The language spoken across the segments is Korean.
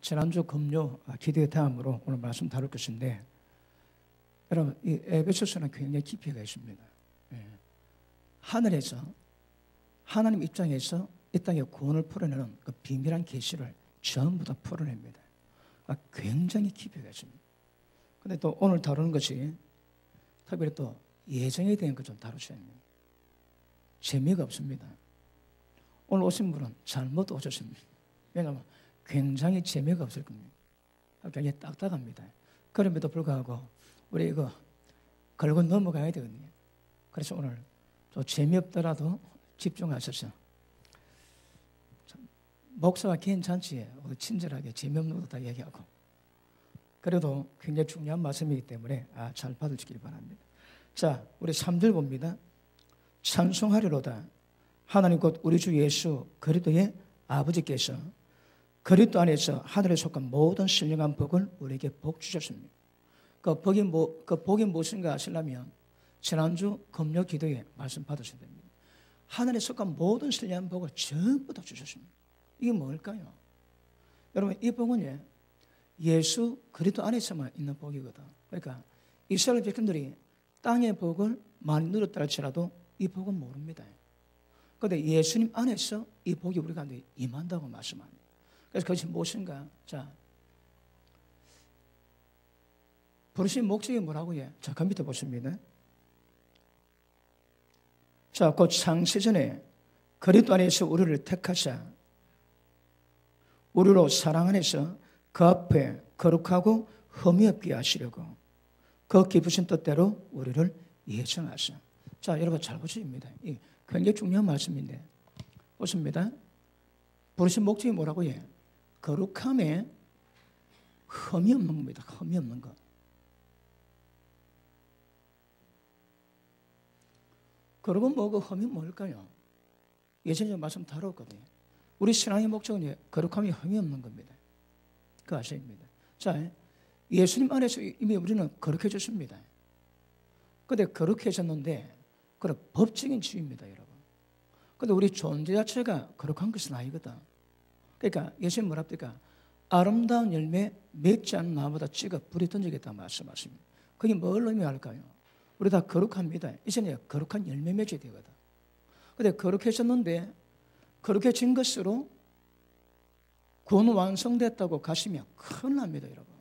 지난주 금요 기도의 다음으로 오늘 말씀 다룰 것인데, 여러분 이 에베소서는 굉장히 깊이가 있습니다. 하늘에서 하나님 입장에서 이 땅에 구원을 풀어내는 그 비밀한 계시를 전부 다 풀어냅니다. 굉장히 깊이가 있습니다. 그런데 또 오늘 다루는 것이 특별히 또 예정에 대한 것 좀 다루셔야 합니다. 재미가 없습니다. 오늘 오신 분은 잘못 오셨습니다. 왜냐하면 굉장히 재미가 없을 겁니다. 굉장히 딱딱합니다. 그럼에도 불구하고 우리 이거 걸고 넘어가야 되거든요. 그래서 오늘 좀 재미없더라도 집중하셔서, 목사가 괜찮지 친절하게 재미없는 것도 다 얘기하고, 그래도 굉장히 중요한 말씀이기 때문에 잘 받아주시기 바랍니다. 자, 우리 3절 봅니다. 찬송하리로다. 하나님 곧 우리 주 예수 그리스도의 아버지께서 그리스도 안에서 하늘에 속한 모든 신령한 복을 우리에게 복 주셨습니다. 그 복이 무엇인가 아시려면 지난주 금요 기도에 말씀 받으셔야 됩니다. 하늘에 속한 모든 신령한 복을 전부 다 주셨습니다. 이게 뭘까요? 여러분, 이 복은 예수 그리스도 안에서만 있는 복이거든. 그러니까 이스라엘 백성들이 땅의 복을 많이 누렸다 할지라도 이 복은 모릅니다. 그런데 예수님 안에서 이 복이 우리 가운데 임한다고 말씀합니다. 그래서 그것이 무엇인가? 자, 부르신 목적이 뭐라고요? 자, 그 밑에 보십니다. 자, 곧 창세전에 그리스도 안에서 우리를 택하사 우리로 사랑 안에서 그 앞에 거룩하고 흠이 없게 하시려고 그 기쁘신 뜻대로 우리를 예정하사. 자, 여러분 잘 보십니다. 이 굉장히 중요한 말씀인데 보십니다. 부르신 목적이 뭐라고 해? 거룩함에 흠이 없는 겁니다. 흠이 없는 것. 그러고 뭐고 흠이 뭘까요? 예전에 말씀 다뤘거든요. 우리 신앙의 목적은 거룩함에 흠이 없는 겁니다. 그 아십니다. 자, 예수님 안에서 이미 우리는 거룩해졌습니다. 그런데 거룩해졌는데 그건 법적인 지위입니다, 여러분. 그런데 우리 존재 자체가 거룩한 것은 아니거든. 그러니까 예수님 뭐라 합니까? 아름다운 열매 맺지 않는 나무보다 찍어 불에 던지겠다 말씀하십니다. 그게 뭘 의미할까요? 우리 다 거룩합니다. 이제는 거룩한 열매 맺어야 되거든. 그런데 거룩해졌는데 거룩해진 것으로 구원 완성됐다고 가시면 큰일 납니다, 여러분.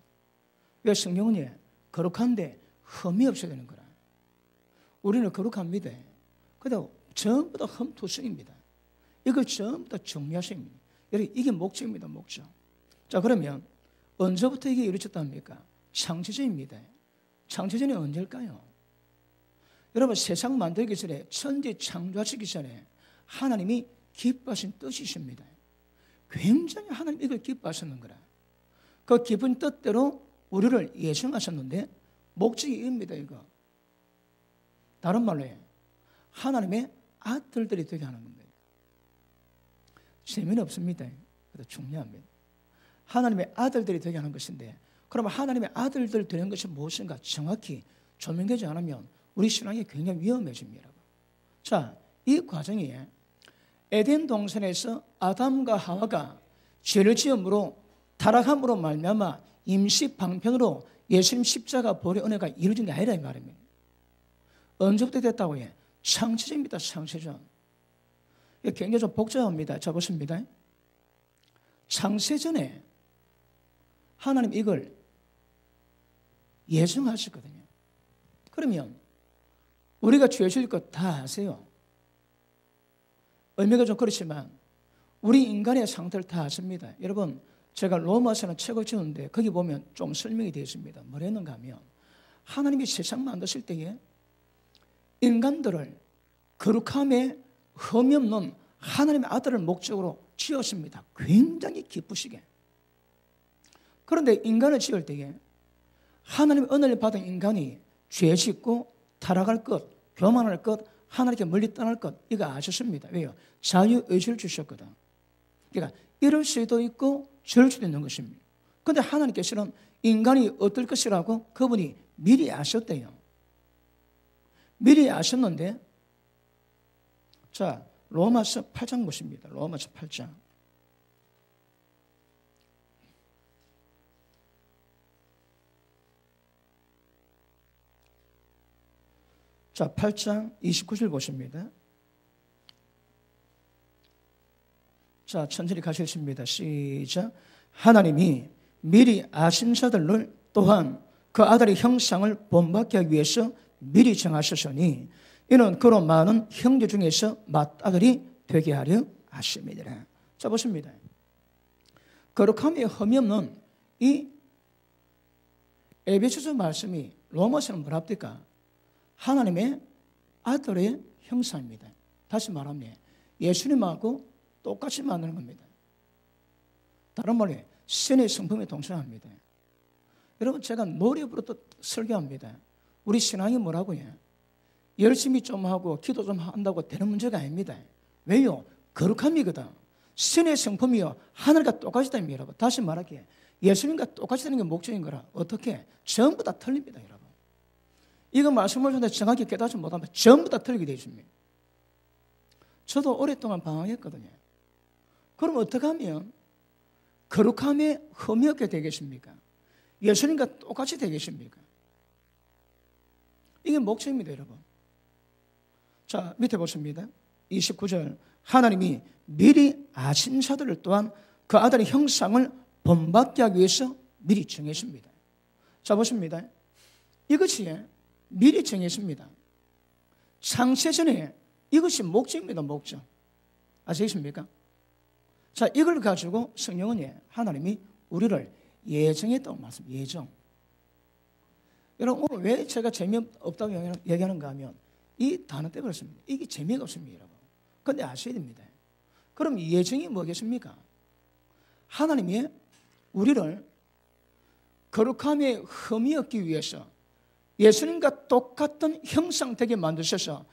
왜? 성경은 거룩한데 흠이 없어야 되는 거라. 우리는 거룩합니다. 그런데 전부 다 흠투성입니다. 이걸 전부 다 정리하십니다. 여러분, 이게 목적입니다, 목적. 자, 그러면 언제부터 이게 이루어졌답니까? 창세전입니다. 창세전이 언제일까요? 여러분, 세상 만들기 전에, 천지 창조하시기 전에 하나님이 기뻐하신 뜻이 있습니다. 굉장히 하나님 이걸 기뻐하셨는 거라. 그 기쁜 뜻대로 우리를 예정하셨는데 목적이 이겁니다, 이거. 다른 말로 하나님의 아들들이 되게 하는 겁니다. 재미는 없습니다. 그래도 중요합니다. 하나님의 아들들이 되게 하는 것인데, 그러면 하나님의 아들들 되는 것이 무엇인가 정확히 조명되지 않으면 우리 신앙이 굉장히 위험해집니다. 자, 이 과정이 에덴 동산에서 아담과 하와가 죄를 지음으로 타락함으로 말미암아 임시 방편으로 예수님 십자가 보혈의 은혜가 이루어진 게 아니라 이 말입니다. 언제부터 됐다고 해? 창세전입니다. 창세전. 이게 굉장히 좀 복잡합니다. 자, 보십니다. 창세전에 하나님 이걸 예정하셨거든요. 그러면 우리가 죄 지을 것 다 아세요. 의미가 좀 그렇지만 우리 인간의 상태를 다 아십니다. 여러분, 제가 로마서는 책을 지었는데 거기 보면 좀 설명이 되어 있습니다. 뭐랬는가 하면 하나님이 세상 만드실 때에 인간들을 거룩함에 흠이 없는 하나님의 아들을 목적으로 지었습니다. 굉장히 기쁘시게. 그런데 인간을 지을 때에 하나님의 은혜를 받은 인간이 죄 짓고 타락할 것, 교만할 것, 하나님께 멀리 떠날 것, 이거 아셨습니다. 왜요? 자유의지를 주셨거든. 그러니까 이럴 수도 있고 저럴 수도 있는 것입니다. 그런데 하나님께서는 인간이 어떨 것이라고 그분이 미리 아셨대요. 미리 아셨는데, 자, 로마서 8장 보십니다. 로마서 8장. 자, 8장 29절 보십니다. 자, 천천히 가시겠습니다. 시작. 하나님이 미리 아신 자들을 또한 그 아들의 형상을 본받게 하기 위해서 미리 정하셨으니 이는 그로 많은 형제 중에서 맏아들이 되게 하려 하심이니라. 자, 보십니다. 거룩함이 흠이 없는 이 에베소서 말씀이 로마서는 뭐랍니까? 하나님의 아들의 형상입니다. 다시 말하면 예수님하고 똑같이 만드는 겁니다. 다른 말로 신의 성품에 동참합니다. 여러분, 제가 노래부로 또 설교합니다. 우리 신앙이 뭐라고요? 열심히 좀 하고 기도 좀 한다고 되는 문제가 아닙니다. 왜요? 거룩함이거든. 신의 성품이요 하늘과 똑같이 됩니다. 여러분, 다시 말할게요. 예수님과 똑같이 되는 게 목적인 거라. 어떻게? 전부 다 틀립니다. 여러분, 이거 말씀을 전에 정확히 깨닫지 못하면 전부 다 틀리게 되어 있습니다. 저도 오랫동안 방황했거든요. 그럼 어떻게 하면 거룩함에 흠이 없게 되겠습니까? 예수님과 똑같이 되겠습니까? 이게 목적입니다. 여러분. 자, 밑에 보십니다. 29절. 하나님이 미리 아신 자들을 또한 그 아들의 형상을 본받게 하기 위해서 미리 정했습니다. 자, 보십니다. 이것이 미리 정했습니다. 창세전에 이것이 목적입니다. 목적. 아시겠습니까? 자, 이걸 가지고 성령은 하나님이 우리를 예정했다고 말씀합니다. 예정. 여러분, 오늘 왜 제가 재미없다고 얘기하는가 하면 이 단어 때문에 그렇습니다. 이게 재미가 없습니다. 여러분. 그런데 아셔야 됩니다. 그럼 예정이 뭐겠습니까? 하나님이 우리를 거룩함에 흠이 없기 위해서 예수님과 똑같은 형상 되게 만드셔서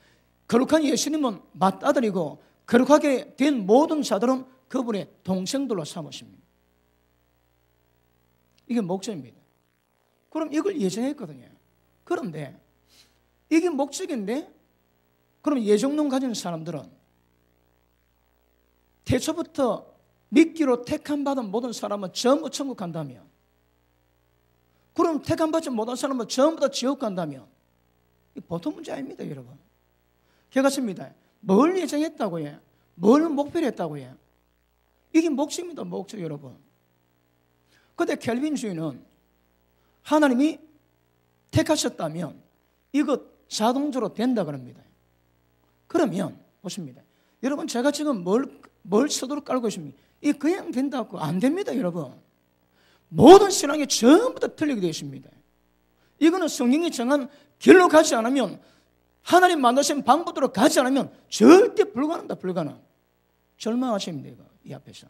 거룩한 예수님은 맏아들이고 거룩하게 된 모든 자들은 그분의 동생들로 삼으십니다. 이게 목적입니다. 그럼 이걸 예정했거든요. 그런데 이게 목적인데 그럼 예정론 가진 사람들은 태초부터 믿기로 택함받은 모든 사람은 전부 천국 간다며, 그럼 택함받지 못한 사람은 전부 다 지옥 간다며, 이 보통 문제 아닙니다. 여러분. 그렇습니다. 뭘 예정했다고요? 뭘 목표로 했다고요? 이게 목적입니다. 목적. 여러분. 그런데 켈빈주의는 하나님이 택하셨다면 이것 자동적으로 된다 그럽니다. 그러면 보십니다. 여러분, 제가 지금 뭘 서두로 깔고 있습니까? 이 그냥 된다고 안 됩니다. 여러분, 모든 신앙이 전부 다 틀리게 되어 있습니다. 이거는 성령이 정한 길로 가지 않으면, 하나님 만드신 방법대로 가지 않으면 절대 불가능하다. 불가능. 절망하십니다. 이거 이 앞에서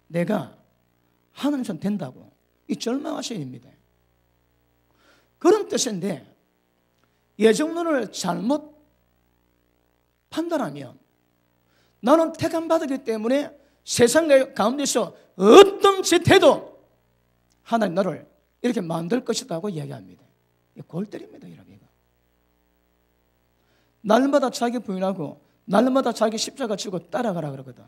내가 하나님 손 된다고 이 절망하셔야 됩니다. 그런 뜻인데 예정론을 잘못 판단하면 나는 택함받았기 때문에 세상 가운데서 어떤 짓해도 하나님 나를 이렇게 만들 것이라고 이야기합니다. 골 때립니다. 여러분. 날마다 자기 부인하고 날마다 자기 십자가 지고 따라가라 그러거든.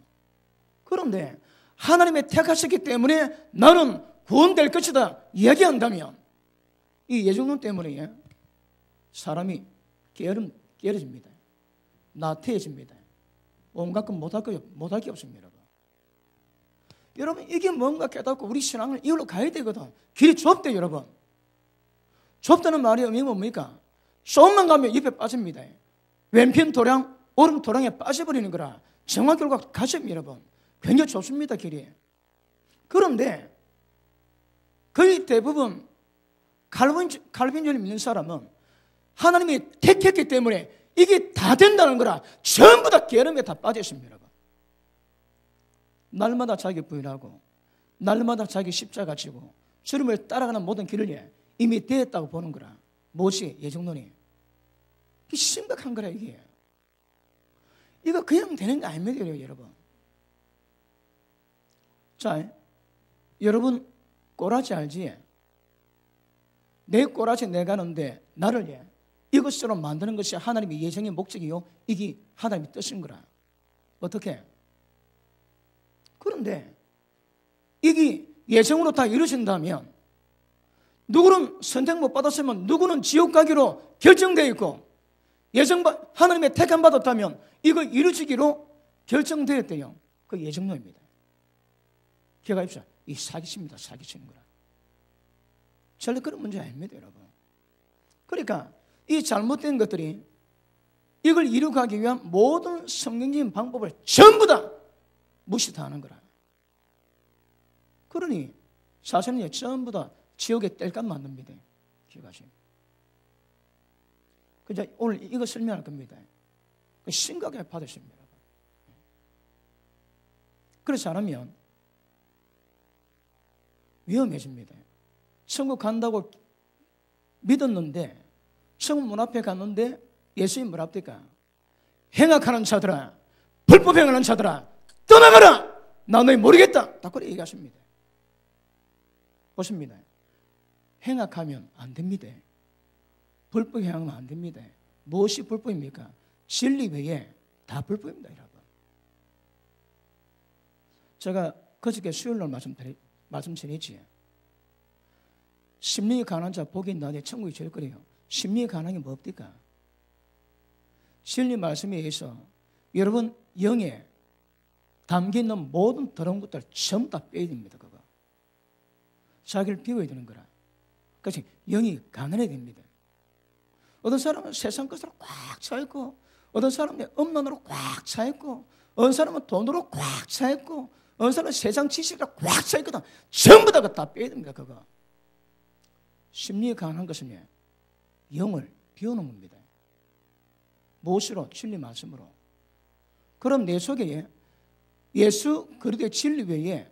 그런데 하나님의 택하셨기 때문에 나는 구원될 것이다 이야기한다면 이 예정론 때문에 사람이 게으러집니다. 나태해집니다. 온갖 것 못할 게 없습니다. 여러분. 여러분, 이게 뭔가 깨닫고 우리 신앙을 이걸로 가야 되거든. 길이 좁대. 여러분. 좁다는 말이 의미가 뭡니까? 조금만 가면 옆에 빠집니다. 왼편 도량, 오른 도량에 빠져버리는 거라 정확 결과 가십니다. 여러분. 굉장히 좁습니다. 길이. 그런데 거의 대부분 칼빈주의를 믿는 사람은 하나님이 택했기 때문에 이게 다 된다는 거라 전부 다 게으름에 다 빠져 있습니다. 여러분. 날마다 자기 부인하고 날마다 자기 십자가 지고 주님을 따라가는 모든 길을 이미 되었다고 보는 거라. 무엇이? 예정론이. 이게 심각한 거라. 이게 이거 그냥 되는 거 아닙니다. 여러분. 자, 여러분 꼬라지 알지? 내 꼬라지 내가는데 나를 이것으로 만드는 것이 하나님의 예정의 목적이요, 이게 하나님의 뜻인 거라. 어떻게? 그런데 이게 예정으로 다 이루어진다면 누구는 선택 못 받았으면 누구는 지옥 가기로 결정되어 있고 하나님의 택함 받았다면 이거 이루어지기로 결정되었대요. 그 예정론입니다. 기억하십시오. 이 사기칩니다. 사기치는 거라. 절대 그런 문제 아닙니다, 여러분. 그러니까 이 잘못된 것들이 이걸 이루기 위한 모든 성경적인 방법을 전부 다 무시 다 하는 거라. 그러니 사실은 전부 다 지옥의 땔감 만듭니다. 기억하세요. 그래서 오늘 이거 설명할 겁니다. 심각하게 받으십니다. 그렇지 않으면 위험해집니다. 천국 간다고 믿었는데 천국 문 앞에 갔는데 예수님 문 앞에가 행악하는 자들아, 불법 행하는 자들아, 떠나가라! 나 너희 모르겠다! 딱 그렇게 얘기하십니다. 보십니다. 행악하면 안 됩니다. 불법 행하면 안 됩니다. 무엇이 불법입니까? 진리 외에 다 불법입니다, 여러분. 제가 그저께 수요일날 말씀드렸지. 심령이 가난한 자 복이 있나니 천국이 제일 거래요. 심령이 가난한 게 뭡니까? 진리 말씀에 의해서 여러분 영에 담겨있는 모든 더러운 것들 전부 다 빼야 됩니다. 그거 자기를 비워야 되는 거라. 그래서 영이 가난해야 됩니다. 어떤 사람은 세상 것으로 꽉 차있고, 어떤 사람은 음란으로 꽉 차있고, 어떤 사람은 돈으로 꽉 차있고, 어떤 사람은 세상 지식으로 꽉 차있거든. 전부 다 빼야 됩니다. 그거 심리에 가난한 것은 영을 비우는 겁니다. 무엇으로? 진리 말씀으로. 그럼 내 속에 예수 그리스도의 진리 외에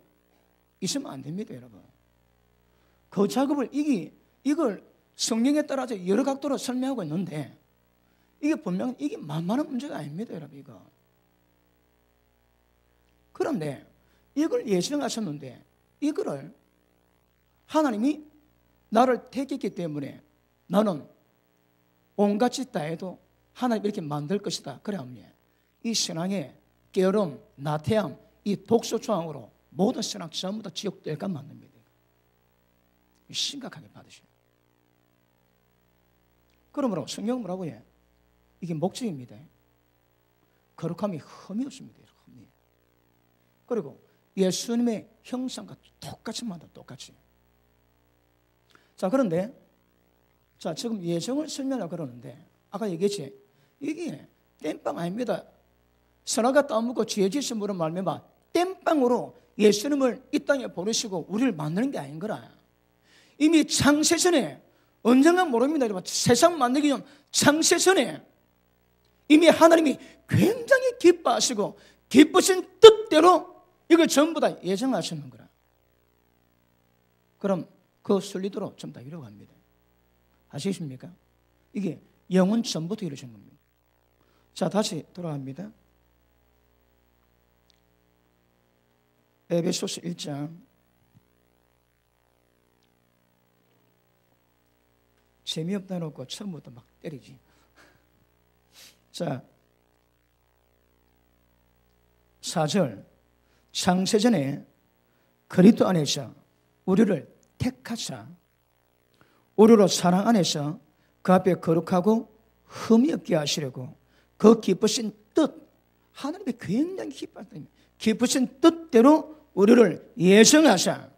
있으면 안 됩니다, 여러분. 그 작업을 이걸 성경에 따라서 여러 각도로 설명하고 있는데 이게 분명 이게 만만한 문제가 아닙니다, 여러분. 이거. 그런데 이걸 예정하셨는데 이거를 하나님이 나를 택했기 때문에 나는 온갖 짓 다 해도 하나님 이렇게 만들 것이다. 그래 하면 이 신앙의 게으름, 나태함, 이 독소조항으로 모든 신앙 전부 다 지옥 땔감 만듭니다. 심각하게 받으셔요. 그러므로 성경은 뭐라고 해? 이게 목적입니다. 거룩함이 흠이 없습니다. 흠이. 그리고 예수님의 형상과 똑같이 만다. 똑같이. 자, 그런데 지금 예정을 설명하려고 그러는데 아까 얘기했지. 이게 땜빵 아닙니다. 선악과 따먹고 죄 짓은 물은 말미암아 땜빵으로 예수님을 이 땅에 보내시고 우리를 만드는 게 아닌 거라. 이미 창세전에 언젠가 모릅니다. 여러분. 세상 만들기 전 창세전에 이미 하나님이 굉장히 기뻐하시고 기쁘신 뜻대로 이걸 전부 다 예정하시는 거라. 그럼 그 순리대로 전부 다 이루어갑니다. 아시겠습니까? 이게 영원 전부터 이루어진 겁니다. 자, 다시 돌아갑니다. 에베소서 1장. 재미없다 놓고 처음부터 막 때리지. 자, 4절. 창세전에 그리스도 안에서 우리를 택하사 우리로 사랑 안에서 그 앞에 거룩하고 흠이 없게 하시려고 그 기쁘신 뜻, 하나님이 굉장히 기뻐하십니다. 기쁘신 뜻대로 우리를 예정하사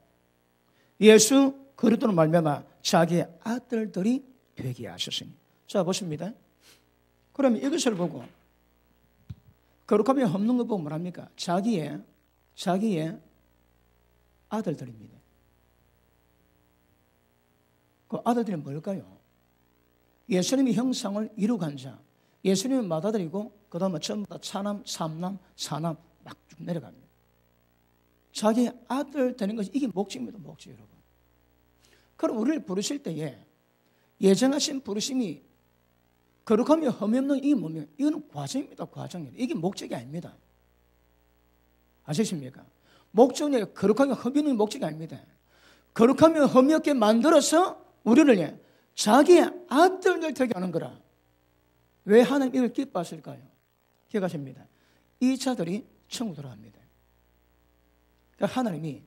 예수 그리스도로 말미암아 자기의 아들들이 되게 하셨으니. 자, 보십니다. 그러면 이것을 보고 거룩함이 없는 거 보고 뭐랍니까? 자기의 아들들입니다. 그 아들들이 뭘까요? 예수님의 형상을 이루간 자, 예수님을 받아들이고 그 다음에 전부 다 차남, 삼남, 사남 막 쭉 내려갑니다. 자기 아들 되는 것이 이게 목적입니다. 목적, 여러분. 그럼 우리를 부르실 때에 예정하신 부르심이 거룩함이 흠이 없는 이게 뭐면 이거는 과정입니다. 과정입니다. 이게 목적이 아닙니다. 아시십니까? 목적이 거룩하게 흠이 없는 목적이 아닙니다. 거룩함이 흠이 없게 만들어서 우리를 자기의 아들들 되게 하는 거라. 왜 하나님 이걸 기뻐하실까요? 기억하십니다. 이 자들이 천국 들어갑니다. 그러니까 하나님이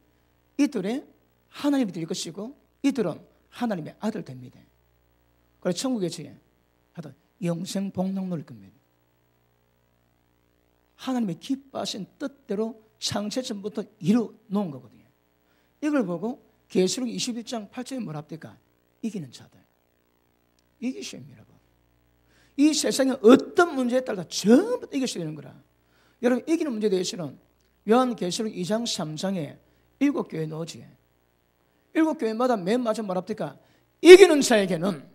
이들의 하나님이 될 것이고 이들은 하나님의 아들 됩니다. 그래서 천국에서 하여튼 영생 복락 누릴 겁니다. 하나님의 기뻐하신 뜻대로 창세전부터 이루 놓은 거거든요. 이걸 보고 계시록 21장 8절에 뭐라 합니까? 이기는 자들. 이기셔야 합니다. 이 세상의 어떤 문제에 따라 전부 다 이기셔야 되는 거라. 여러분, 이기는 문제에 대해서는 요한계시록 2장 3장에 7교회 나오지. 7교회마다 맨 마지막 뭐라 합니까? 이기는 자에게는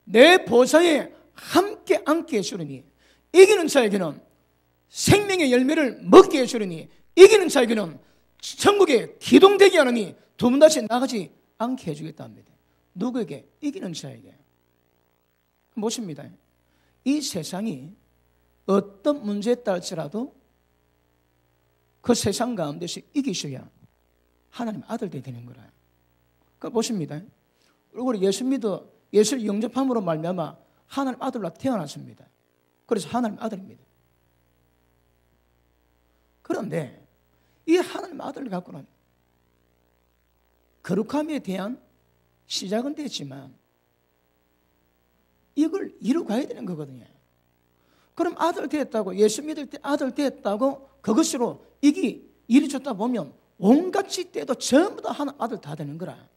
내 보좌에 함께 앉게 해주리니, 이기는 자에게는 생명의 열매를 먹게 해주리니, 이기는 자에게는 천국에 기동되게 하느니 두 번 다시 나가지 않게 해주겠다 합니다. 누구에게? 이기는 자에게. 보십니다. 이 세상이 어떤 문제에 따를지라도 그 세상 가운데서 이기셔야 하나님 아들들이 되는 거라. 그러니까 보십니다. 우리 예수 믿어 예수를 영접함으로 말미암아 하나님 아들로 태어났습니다. 그래서 하나님 아들입니다. 그런데 이 하나님 아들을 갖고는 거룩함에 대한 시작은 됐지만 이걸 이루어가야 되는 거거든요. 그럼 아들 됐다고, 예수 믿을 때 아들 됐다고 그것으로 이기 이루어졌다 보면 온갖 짓때도 전부 다 하나 아들 다 되는 거라.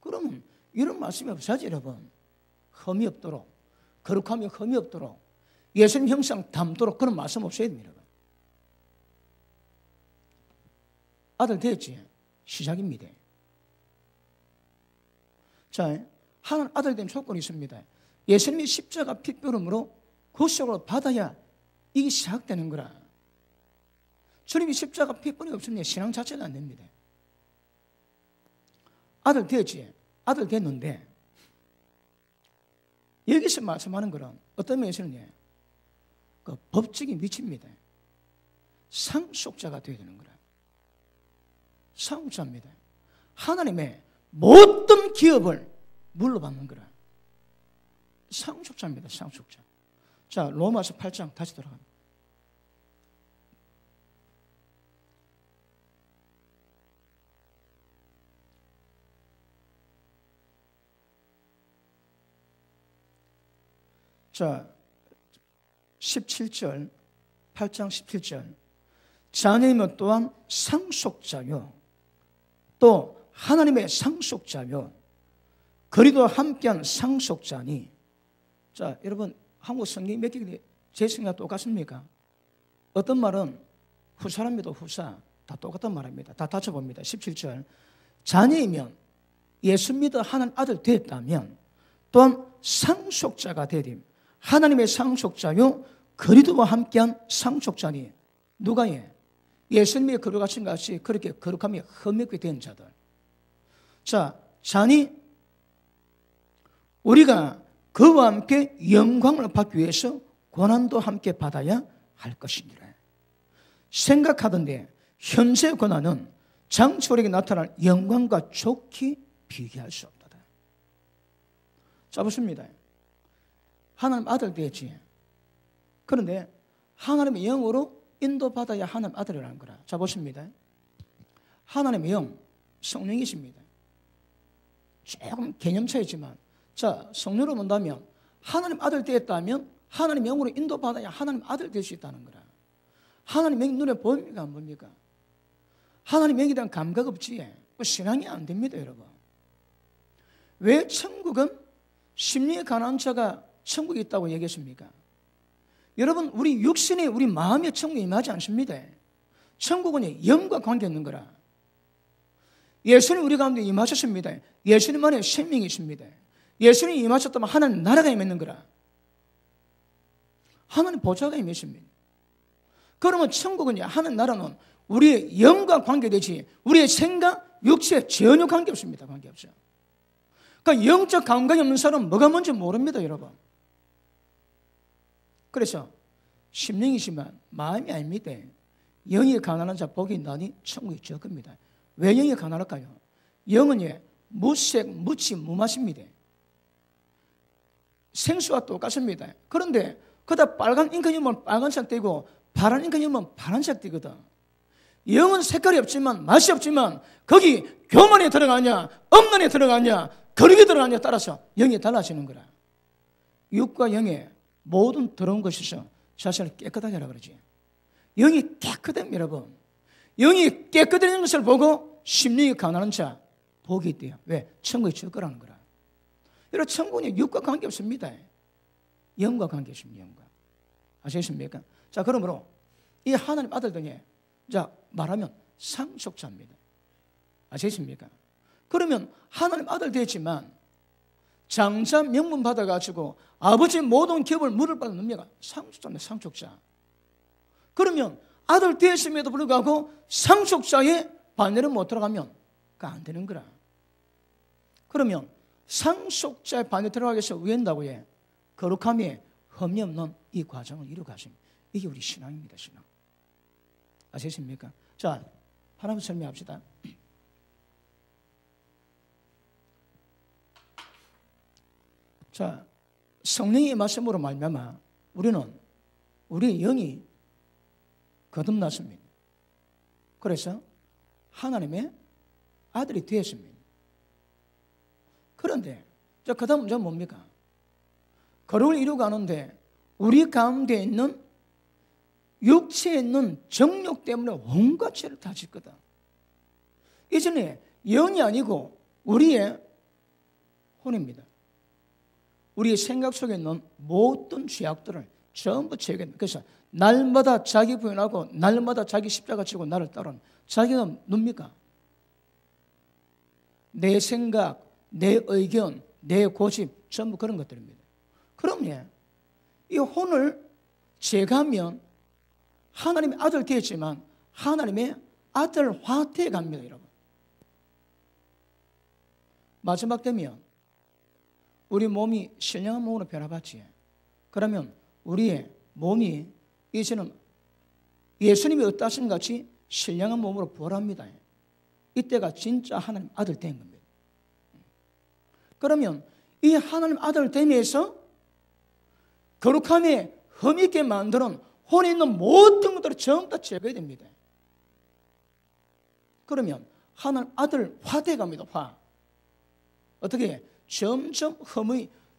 그러면 이런 말씀이 없어야지 여러분. 흠이 없도록, 거룩함이 흠이 없도록, 예수님 형상 담도록 그런 말씀 없어야 됩니다. 아들 됐지? 시작입니다. 자, 하나님 아들 된 조건이 있습니다. 예수님이 십자가 핏부름으로 구속으로 받아야 이게 시작되는 거라. 주님이 십자가 핏부름이 없으면 신앙 자체가 안 됩니다. 아들 됐지? 아들 됐는데 여기서 말씀하는 거는 어떤 면에서는 그 법적인 위치입니다. 상속자가 되어야 되는 거라. 상속자입니다. 하나님의 모든 기업을 물러받는 거라. 상속자입니다. 상속자. 자, 로마서 8장 다시 돌아갑니다. 자, 17절, 8장 17절. 자녀이면 또한 상속자요, 또 하나님의 상속자요, 그리도 함께한 상속자니. 자, 여러분, 한국 성경이 몇 개인데 제 성경과 똑같습니까? 어떤 말은 후사랍니다. 후사. 다 똑같은 말입니다. 다 다쳐봅니다. 17절. 자녀이면 예수 믿어 하나님 아들 됐다면 또한 상속자가 되림. 하나님의 상속자요, 그리도와 함께한 상속자니. 누가 예? 예수님의 거룩하신 것이 그렇게 거룩함이 흠없게 된 자들. 자, 자니 우리가 그와 함께 영광을 받기 위해서 고난도 함께 받아야 할 것이니라. 생각하던데 현재 고난은 장차 우리에게 나타날 영광과 좋게 비교할 수 없다. 자, 보십니다. 하나님 아들 되지. 그런데 하나님의 영으로 인도받아야 하나님 아들이라는 거라. 자, 보십니다. 하나님의 영, 성령이십니다. 조금 개념 차이지만, 자, 성령으로 본다면 하나님 아들 되었다면 하나님 영으로 인도받아야 하나님 아들 될 수 있다는 거라. 하나님 영이 눈에 보입니까? 안 보입니까? 하나님 영에 대한 감각 없지. 신앙이 안 됩니다, 여러분. 왜 천국은 심리에 가난한 자가 천국에 있다고 얘기했습니까? 여러분, 우리 육신에 우리 마음에 천국에 임하지 않습니다. 천국은 영과 관계 있는 거라. 예수님 우리 가운데 임하셨습니다. 예수님 안에 생명이 있습니다. 예수님이 임하셨다면 하나님 나라가 임했는 거라. 하나님 보좌가 임했습니다. 그러면 천국은, 하나님 나라는 우리의 영과 관계되지 우리의 생각, 육체에 전혀 관계없습니다. 관계없어요. 그러니까 영적 감각이 없는 사람은 뭐가 뭔지 모릅니다, 여러분. 그래서 심령이지만 마음이 아닙니다. 영이 가난한 자 복이 있나니 천국이 적습니다. 왜 영이 가난할까요? 영은 무색, 무치, 무맛입니다. 생수와 똑같습니다. 그런데 그다 빨간 잉크이면 빨간색 띠고 파란 잉크이면 파란색 띠거든. 영은 색깔이 없지만 맛이 없지만 거기 교만에 들어가냐, 엄란에 들어가냐, 거룩이 들어가느냐에 따라서 영이 달라지는 거라. 육과 영의 모든 더러운 것에서 자신을 깨끗하게 하라 그러지. 영이 깨끗함, 여러분. 영이 깨끗해지는 것을 보고 심령이 가난한 자 복이 있대요. 왜? 천국에 줄 거라는 거라. 여러분, 천국은 육과 관계없습니다. 영과 관계없습니다. 영과. 아시겠습니까? 자, 그러므로 이 하나님 아들들이 자 말하면 상속자입니다. 아시겠습니까? 그러면 하나님 아들 되지만 장자 명문 받아가지고 아버지 모든 기업을 물을 받는 놈이가 상속자입니다. 상속자. 그러면 아들 되었음에도 불구하고 상속자의 반열에 못 들어가면 안 되는 거라. 그러면 상속자의 반열에 들어가기 위해서 왜 한다고 해? 거룩함에 흠이 없는 이 과정을 이루어가십니다. 이게 우리 신앙입니다. 신앙. 아시겠습니까? 자, 하나만 설명합시다. 자, 성령의 말씀으로 말미암아 우리는 우리의 영이 거듭났습니다. 그래서 하나님의 아들이 되었습니다. 그런데 그 다음 문제는 뭡니까? 거룩을 이루고 가는데 우리 가운데 있는 육체에 있는 정욕 때문에 온갖 죄를 다 짓거든. 이전에 영이 아니고 우리의 혼입니다. 우리의 생각 속에 있는 모든 죄악들을 전부 제거합니다. 그래서 날마다 자기 부인하고 날마다 자기 십자가 치고 나를 따르는 자기가 뭡니까? 내 생각, 내 의견, 내 고집 전부 그런 것들입니다. 그러면 이 혼을 제거하면 하나님의 아들 되었지만 하나님의 아들 화태에 갑니다. 여러분. 마지막 되면 우리 몸이 신령한 몸으로 변화받지. 그러면 우리의 몸이 이제는 예수님이 어떠신 같이 신령한 몸으로 부활합니다. 이때가 진짜 하나님 아들 된 겁니다. 그러면 이 하나님 아들 됨에서 거룩함에 흠 있게 만드는 혼에 있는 모든 것들을 전부 다 제거해야 됩니다. 그러면 하나님 아들 화돼 갑니다. 화. 어떻게 점점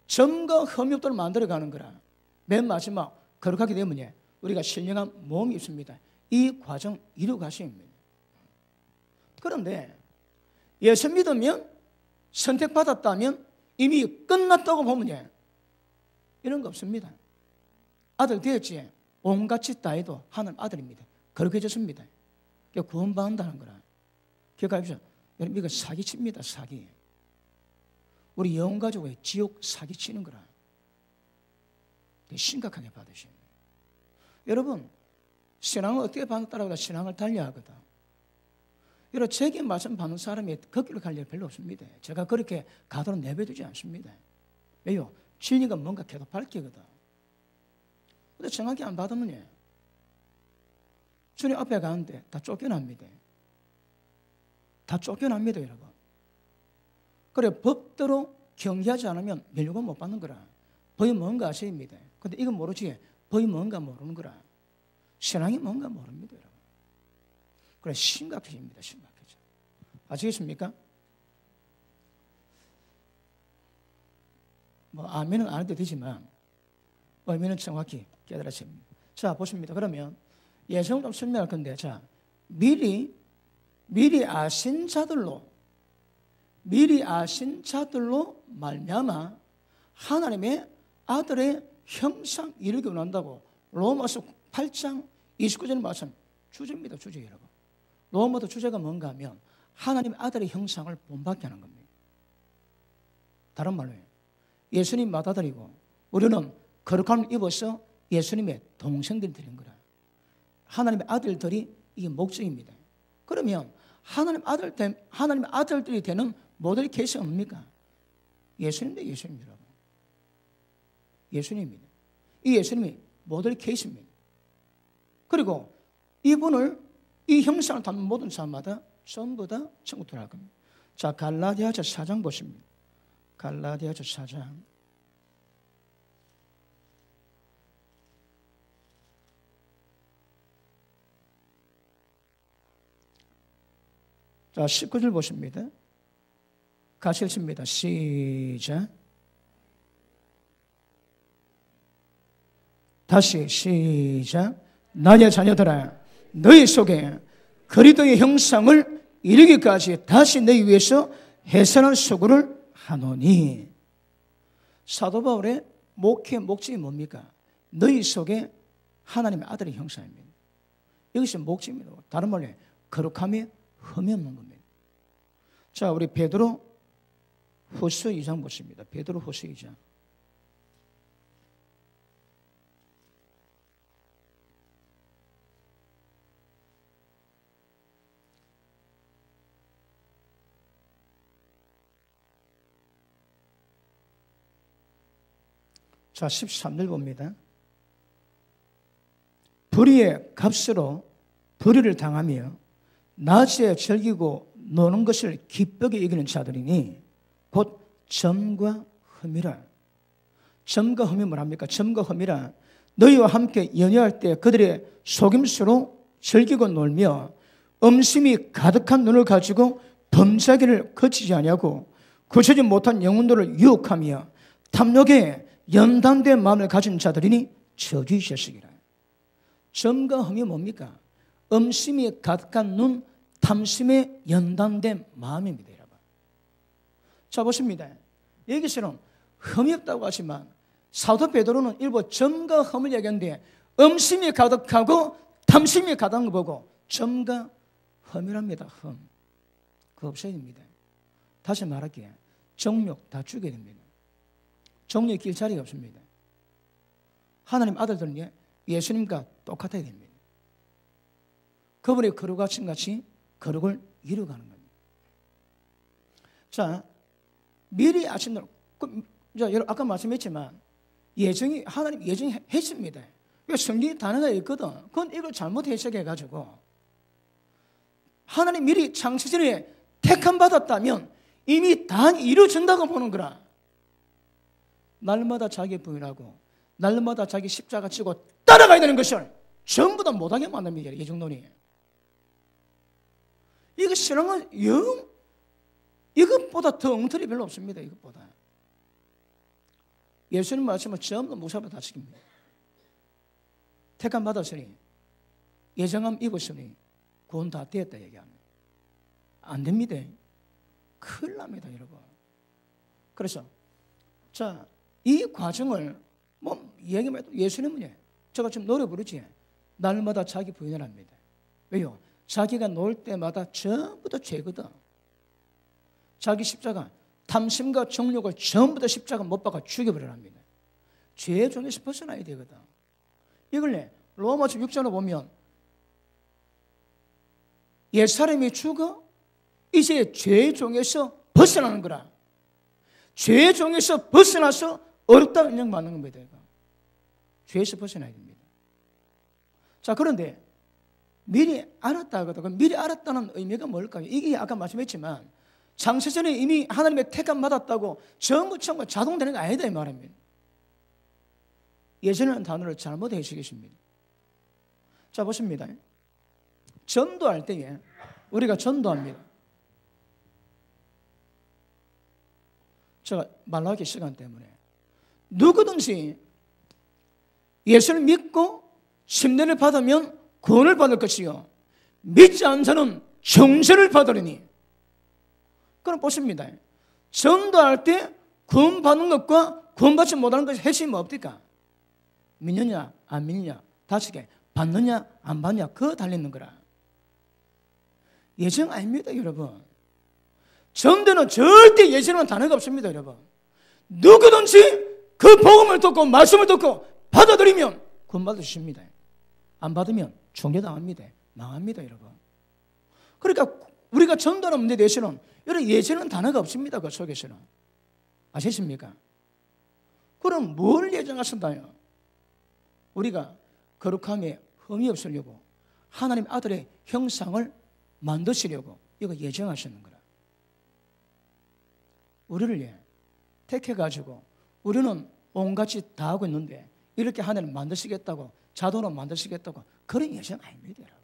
점과 흠이 없도록 만들어가는 거라. 맨 마지막 거룩하게 되면 우리가 신령한 몸이 있습니다. 이 과정 이루어가셔야 합니다. 그런데 예수 믿으면 선택받았다면 이미 끝났다고 보면 이런 거 없습니다. 아들 되었지. 온갖 짓 다 해도 하나님 아들입니다. 거룩해졌습니다. 구원받는다는 거라. 기억하십시오. 여러분 이거 사기칩니다. 사기. 우리 영혼 가지고 지옥 사기치는 거라. 심각하게 받으셔야 돼요. 여러분 신앙을 어떻게 받았다라고 신앙을 달려야 하거든. 여러분 제게 말씀 받는 사람이 그 길로 갈 일 별로 없습니다. 제가 그렇게 가도록 내버려두지 않습니다. 왜요? 진리가 뭔가 계속 밝히거든. 근데 정확히 안 받으면 주님 앞에 가는데 다 쫓겨납니다. 다 쫓겨납니다, 여러분. 그래 법대로 경계하지 않으면 멸류관 못 받는 거라. 법이 뭔가 아십니다. 근데 이건 모르지. 법이 뭔가 모르는 거라. 신앙이 뭔가 모릅니다, 여러분. 그래 심각해집니다. 심각해져. 아시겠습니까? 뭐 아멘은 안 해도 되지만 의미는 정확히 깨달으셔야 합니다. 자 보십니다. 그러면 예성을 좀 설명할 건데, 자 미리 아신 자들로 말미암아 하나님의 아들의 형상 이루기 원한다고 로마서 8장 29절 말씀 주제입니다. 주제 여러분. 로마서 주제가 뭔가 하면 하나님의 아들의 형상을 본받게 하는 겁니다. 다른 말로 예수님 맏아들이고 우리는 거룩함을 입어서 예수님의 동생들이 되는 거라. 하나님의 아들들이 이게 목적입니다. 그러면 하나님의 아들들이 되는 모델 케이스가 뭡니까? 예수님입니다. 예수님 여러분. 예수님입니다. 이 예수님이 모델 케이스입니다. 그리고 이분을 이 형상을 담는 모든 사람마다 전부 다 천국 들어갈 겁니다. 자 갈라디아서 4장 보십니다. 갈라디아서 4장 자 19절 보십니다. 같이 읽습니다. 시작. 다시 시작. 나의 자녀들아, 너희 속에 그리스도의 형상을 이루기까지 다시 너희 위해서 해산할 수고를 하노니. 사도 바울의 목회 목적이 뭡니까? 너희 속에 하나님의 아들의 형상입니다. 이것이 목적입니다. 다른 말로 거룩함이 흠이 없는 겁니다. 자, 우리 베드로 후서 2장 보십니다. 베드로 후서 2장. 자, 13절 봅니다. 불의의 값으로 불의를 당하며 낮에 즐기고 노는 것을 기쁘게 여기는 자들이니 곧 점과 흠이라. 점과 흠이 뭐랍니까? 점과 흠이라 너희와 함께 연애할 때 그들의 속임수로 즐기고 놀며 음심이 가득한 눈을 가지고 범죄하기를 거치지 아니하고 거치지 못한 영혼들을 유혹하며 탐욕에 연단된 마음을 가진 자들이니 저주이셨으리라. 점과 흠이 뭡니까? 음심이 가득한 눈, 탐심에 연단된 마음입니다, 여러분. 자, 보십니다. 여기서는 흠이 없다고 하지만 사도 베드로는 일부 점과 흠을 얘기하는데 음심이 가득하고 탐심이 가득한 거 보고 점과 흠이랍니다. 흠. 그거 없어야 됩니다. 다시 말할게요. 정욕 다 죽여야 됩니다. 정욕이 낄 자리가 없습니다. 하나님 아들들은 예수님과 똑같아야 됩니다. 그분의 거룩하신 같이 거룩을 이루어가는 겁니다. 자, 미리 아신다. 아까 말씀했지만 예정이 하나님 예정이 했습니다. 성경에 단어가 있거든. 그건 이걸 잘못 해석해가지고 하나님 미리 창세전에 택함 받았다면 이미 다 이루어진다고 보는 거라. 날마다 자기 부인하고 날마다 자기 십자가 치고 따라가야 되는 것을 전부 다 못하게 만듭니다. 이 정도니. 이거 신앙은 이것보다 더 엉터리 별로 없습니다. 이것보다. 예수님 말씀은 전부 다 무사로 다 지킵니다. 택함 받았으니 예정함 입었으니 구원 다 되었다 얘기합니다. 안 됩니다. 큰일 납니다, 여러분. 그래서 자, 이 과정을 얘기만 해도 예수님은 제가 지금 노래 부르지 날마다 자기 부인을 합니다. 왜요? 자기가 놀 때마다 전부 다 죄거든. 자기 십자가 탐심과 정욕을 전부 다 십자가 못 박아 죽여버려 합니다. 죄의 종에서 벗어나야 되거든. 이걸 로마서 6장을 보면 옛사람이 죽어 이제 죄의 종에서 벗어나는 거라. 죄의 종에서 벗어나서 어렵다는 인정받는 겁니다. 죄에서 벗어나야 됩니다. 자, 그런데 미리 알았다 하거든. 미리 알았다는 의미가 뭘까요? 이게 아까 말씀했지만 창세전에 이미 하나님의 택함 받았다고 전부 자동되는 거 아니다 이 말입니다. 예전에는 단어를 잘못 해주시겠습니다. 자, 보십니다. 전도할 때에 우리가 전도합니다. 제가 말하기 시간 때문에 누구든지 예수를 믿고 침례를 받으면 구원을 받을 것이요 믿지 않는 자는 정죄를 받으리니. 그럼 보십니다. 전도할 때 구원 받는 것과 구원 받지 못하는 것이 핵심이 뭡니까? 믿느냐 안 믿느냐, 다시게 받느냐 안 받느냐, 그거 달리는 거라. 예정 아닙니다, 여러분. 전도는 절대 예정은 단어가 없습니다, 여러분. 누구든지 그 복음을 듣고 말씀을 듣고 받아들이면 구원 받으십니다. 안 받으면 종교당합니다. 망합니다, 여러분. 그러니까 우리가 전도하는 문제에 대해서는 여러 예전은 단어가 없습니다. 그 속에서는. 아시십니까? 그럼 뭘 예정하신다요? 우리가 거룩함에 흠이 없으려고 하나님 아들의 형상을 만드시려고 이거 예정하시는 거라. 우리를 택해가지고 우리는 온갖 짓 다 하고 있는데 이렇게 하나님 만드시겠다고, 자동으로 만드시겠다고, 그런 예정 아닙니다, 여러분.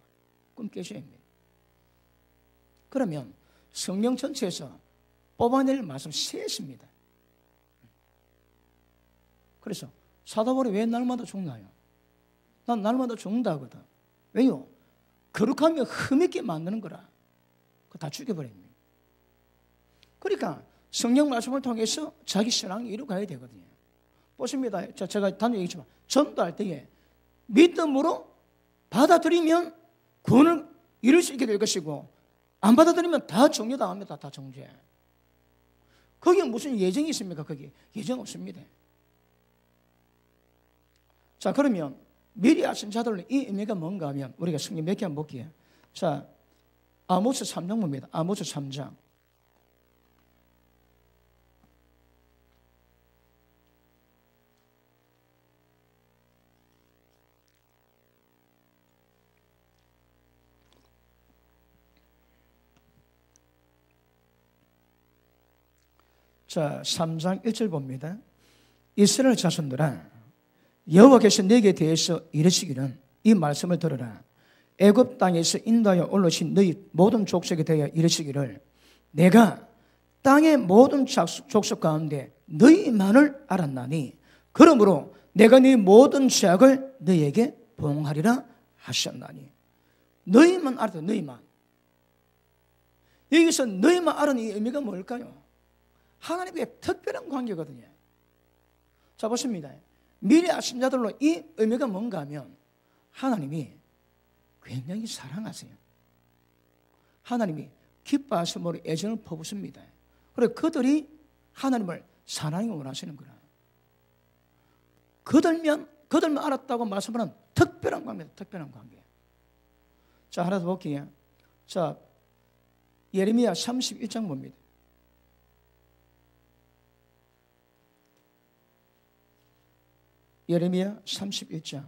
꿈 깨셔야 합니다. 그러면 성경 전체에서 뽑아낼 말씀 셋입니다. 그래서 사도 바울이 왜 날마다 죽나요? 난 날마다 죽는다 하거든. 왜요? 거룩하며 흠있게 만드는 거라. 그거 다 죽여버립니다. 그러니까 성령 말씀을 통해서 자기 신앙이 이루어가야 되거든요. 보십니다. 제가 단지 얘기했지만 전도할 때에 믿음으로 받아들이면 구원을 이룰 수 있게 될 것이고, 안 받아들이면 다 정죄당합니다. 다 정죄. 거기에 무슨 예정이 있습니까? 거기 예정 없습니다. 자, 그러면 미리 아신 자들로 이 의미가 뭔가 하면 우리가 성경 몇 개 한번 볼게요. 자, 아모스 3장 봅니다. 아모스 3장. 자, 3장 1절 봅니다. 이스라엘 자손들아, 여호와께서 네게 대해서 이르시기는 이 말씀을 들으라. 애굽 땅에서 인도하여 올르신 너희 모든 족속에 대하여 이르시기를 내가 땅의 모든 족속 가운데 너희만을 알았나니 그러므로 내가 네 모든 죄악을 너희에게 봉하리라 하셨나니. 너희만 알았다. 너희만. 여기서 너희만 아는 이 의미가 뭘까요? 하나님의 특별한 관계거든요. 자, 보십니다. 미리 아신 자들로 이 의미가 뭔가 하면 하나님이 굉장히 사랑하세요. 하나님이 기뻐하심으로 애정을 퍼붓습니다. 그래서 그들이 하나님을 사랑이 원하시는 거라. 그들만 알았다고 말씀하는 특별한 관계입니다. 특별한 관계. 자, 하나 더 볼게요. 자, 예레미야 31장 봅니다. 예레미야 31장.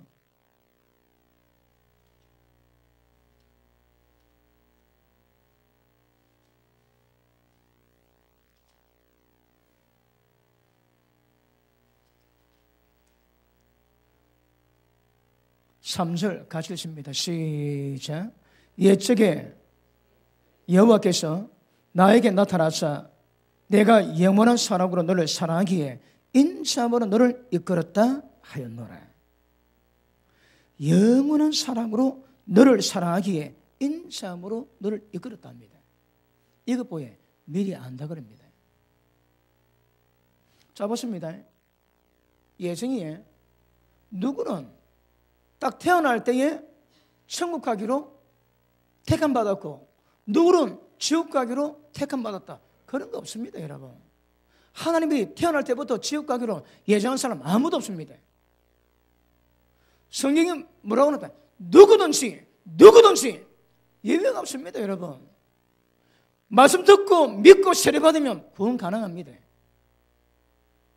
삼절 같이 읽습니다. 시작. 옛적에 여호와께서 나에게 나타나사 내가 영원한 사랑으로 너를 사랑하기에 인자함으로 너를 이끌었다 하였노라. 영원한 사랑으로 너를 사랑하기에 인자함으로 너를 이끌었다 합니다. 이것 보에 미리 안다 그럽니다. 자, 보십니다. 예정이에 누구는 딱 태어날 때에 천국 가기로 택함받았고 누구는 지옥 가기로 택함받았다. 그런 거 없습니다, 여러분. 하나님이 태어날 때부터 지옥 가기로 예정한 사람 아무도 없습니다. 성경이 뭐라고 하는가? 누구든지 예외가 없습니다, 여러분. 말씀 듣고 믿고 세례받으면 구원 가능합니다.